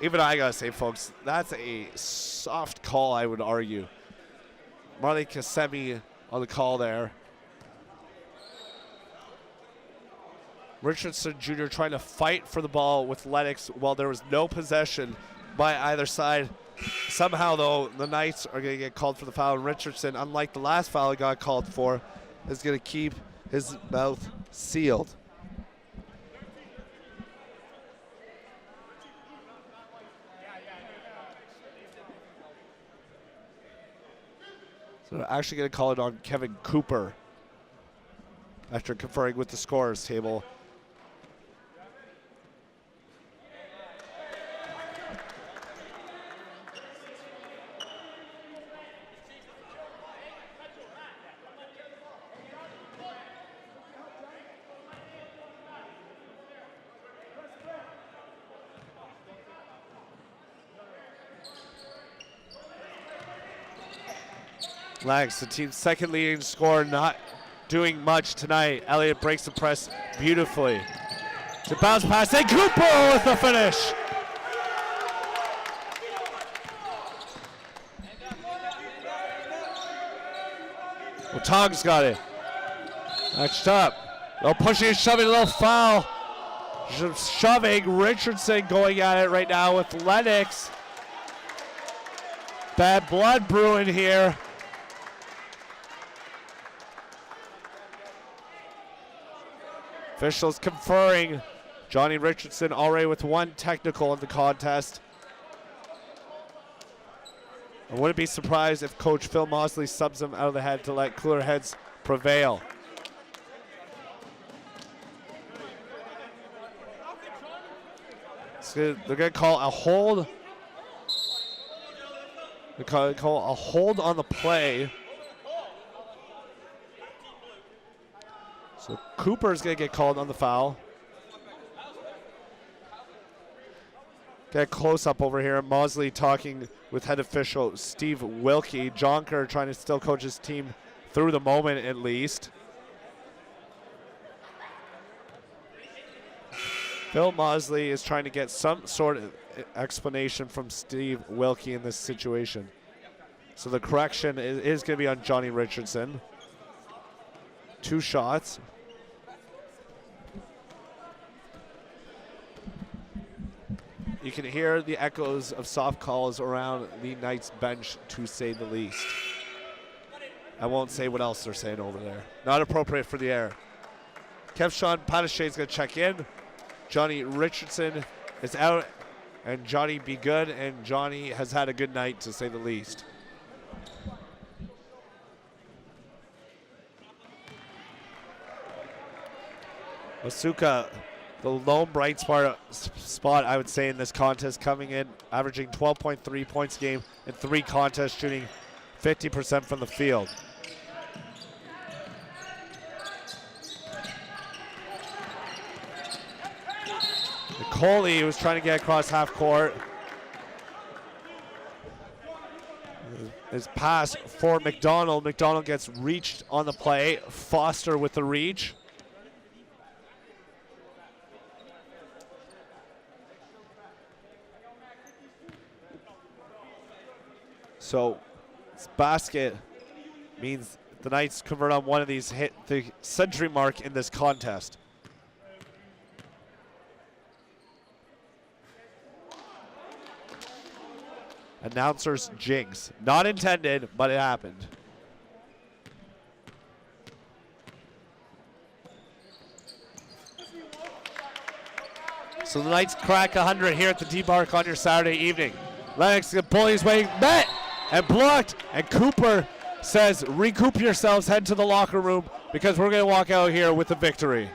even I got to say, folks, that's a soft call, I would argue. Marley Kasemi on the call there. Richardson Jr. trying to fight for the ball with Lennox while there was no possession by either side. Somehow, though, the Knights are going to get called for the foul. And Richardson, unlike the last foul he got called for, is going to keep his mouth sealed. So they're actually going to call it on Kevin Cooper after conferring with the scorers table. Lags, the team's second leading scorer, not doing much tonight. Elliott breaks the press beautifully. It's a bounce pass, and Cooper with the finish. Well, Tong's got it. Matched up. No pushing and shoving, a little foul. Shoving, Richardson going at it right now with Lennox. Bad blood brewing here. Officials conferring. Johnny Richardson already with one technical in the contest. I wouldn't be surprised if Coach Phil Mosley subs him out of the head to let cooler heads prevail. So they're going to call a hold. They're going to call a hold on the play. So Cooper's going to get called on the foul. Get a close-up over here. Mosley talking with head official Steve Wilkie. Jonker trying to still coach his team through the moment at least. Phil Mosley is trying to get some sort of explanation from Steve Wilkie in this situation. So the correction is going to be on Johnny Richardson. 2 shots. You can hear the echoes of soft calls around the Knights bench, to say the least. I won't say what else they're saying over there. Not appropriate for the air. Kevshon Patachet is going to check in. Johnny Richardson is out, and Johnny be good, and Johnny has had a good night, to say the least. Masuka, the lone bright spot, I would say, in this contest, coming in, averaging 12.3 points a game in 3 contests, shooting 50% from the field. Coley was trying to get across half court. is pass for McDonald. McDonald gets reached on the play. Foster with the reach. So this basket means the Knights convert on one of these, hit the century mark in this contest. Announcer's jinx. Not intended, but it happened. So the Knights crack 100 here at the D-Bark on your Saturday evening. Lennox bullies waiting, met and blocked, and Cooper says, recoup yourselves, head to the locker room because we're going to walk out here with a victory.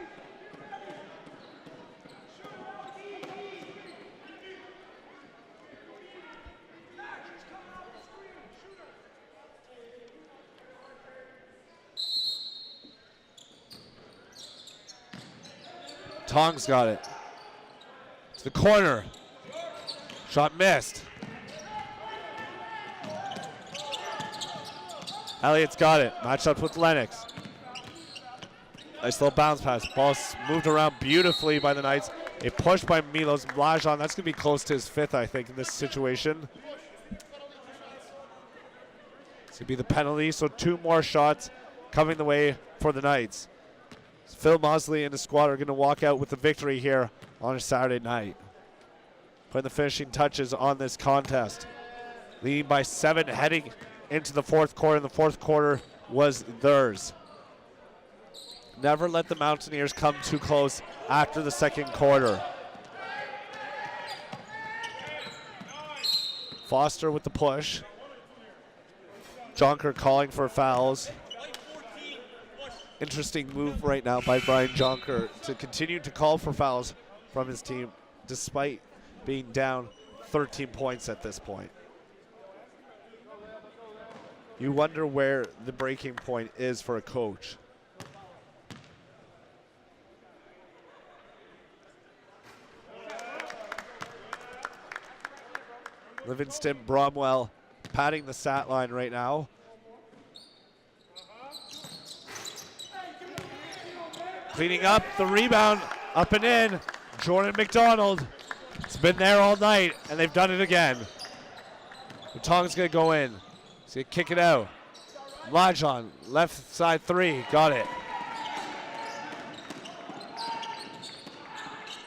Tong's got it. To the corner. Shot missed. Elliott's got it. Matched up with Lennox. Nice little bounce pass. Ball's moved around beautifully by the Knights. A push by Milos Mlajan. That's going to be close to his fifth, I think, in this situation. It's going to be the penalty, so 2 more shots coming the way for the Knights. Phil Mosley and his squad are going to walk out with the victory here on a Saturday night. Putting the finishing touches on this contest. Leading by 7 heading into the fourth quarter, and the fourth quarter was theirs. Never let the Mountaineers come too close after the second quarter. Foster with the push. Jonker calling for fouls. Interesting move right now by Brian Jonker to continue to call for fouls from his team despite being down 13 points at this point. You wonder where the breaking point is for a coach. Livingston Bromwell patting the stat line right now. Cleaning up the rebound, up and in. Jordan McDonald. It's been there all night, and they've done it again. The Tong's gonna go in. He's gonna kick it out. Mlajan, left side 3, got it.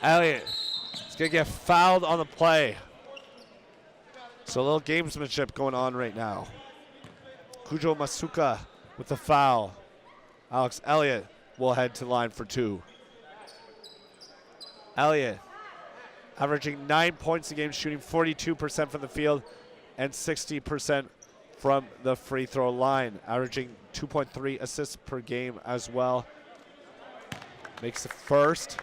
Elliott is gonna get fouled on the play. So a little gamesmanship going on right now. Kujo Masuka with the foul. Alex Elliott will head to line for 2. Elliott averaging 9 points a game, shooting 42% from the field and 60% from the free throw line, averaging 2.3 assists per game as well. Makes the first.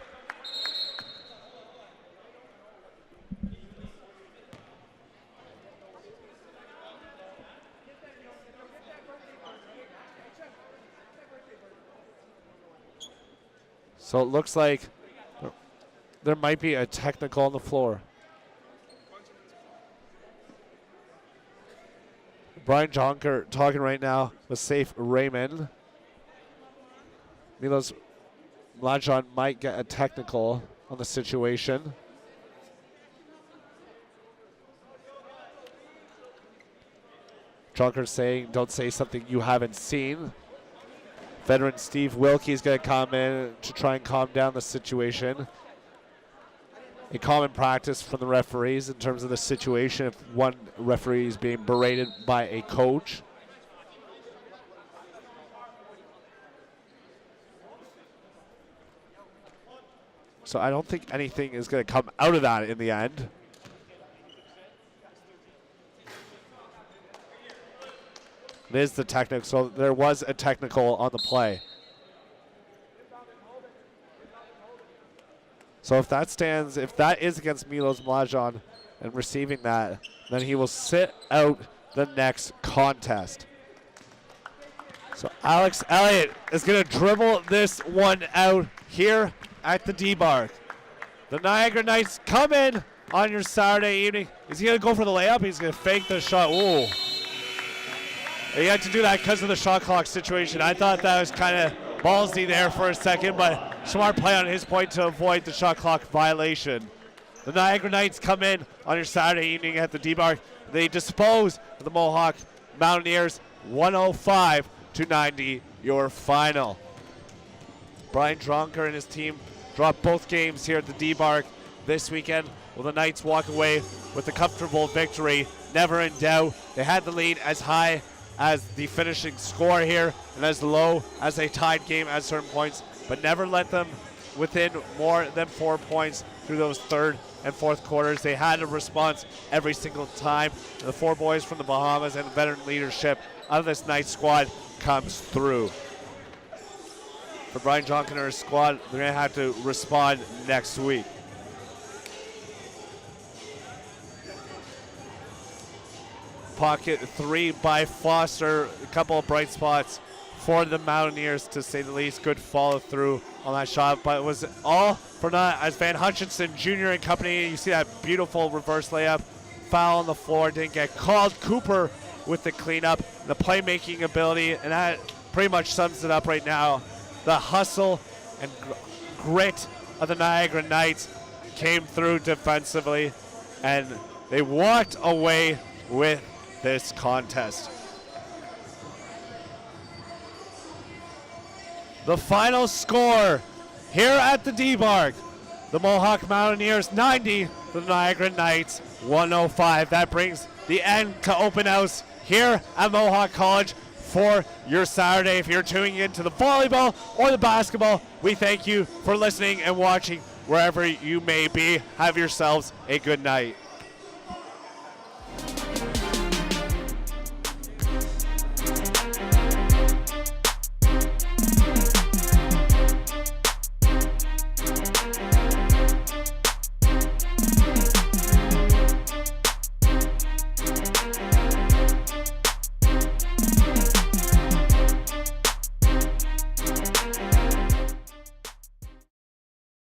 So it looks like there might be a technical on the floor. Brian Jonker talking right now with Safe Raymond. Milos Mlajan might get a technical on the situation. Jonker saying, don't say something you haven't seen. Veteran Steve Wilkie is going to come in to try and calm down the situation. A common practice from the referees in terms of the situation if one referee is being berated by a coach. So I don't think anything is going to come out of that in the end. It is the technical, so there was a technical on the play. So if that stands, if that is against Milos Mlajan and receiving that, then he will sit out the next contest. So Alex Elliott is going to dribble this one out here at the D-Bark. The Niagara Knights come in on your Saturday evening. Is he going to go for the layup? He's going to fake the shot. Ooh. You had to do that because of the shot clock situation. I thought that was kind of ballsy there for a second, but smart play on his point to avoid the shot clock violation. The Niagara Knights come in on your Saturday evening at the D-Bar. They dispose of the Mohawk Mountaineers 105-90, your final. Brian Dronker and his team dropped both games here at the D-Bar this weekend. Will the Knights walk away with a comfortable victory? Never in doubt. They had the lead as high as the finishing score here and as low as a tied game at certain points, but never let them within more than 4 points through those third and fourth quarters. They had a response every single time. The 4 boys from the Bahamas and the veteran leadership of this Knights squad comes through. For Brian Jonkin and his squad, they're going to have to respond next week. Pocket 3 by Foster. A couple of bright spots for the Mountaineers, to say the least. Good follow through on that shot, but it was all for naught as Van Hutchinson Jr. and company. You see that beautiful reverse layup. Foul on the floor, didn't get called. Cooper with the cleanup, the playmaking ability, and that pretty much sums it up right now. The hustle and grit of the Niagara Knights came through defensively, and they walked away with this contest. The final score here at the D-Barg, the Mohawk Mountaineers 90, the Niagara Knights 105. That brings the end to open house here at Mohawk College for your Saturday. If you're tuning into the volleyball or the basketball, we thank you for listening and watching wherever you may be. Have yourselves a good night.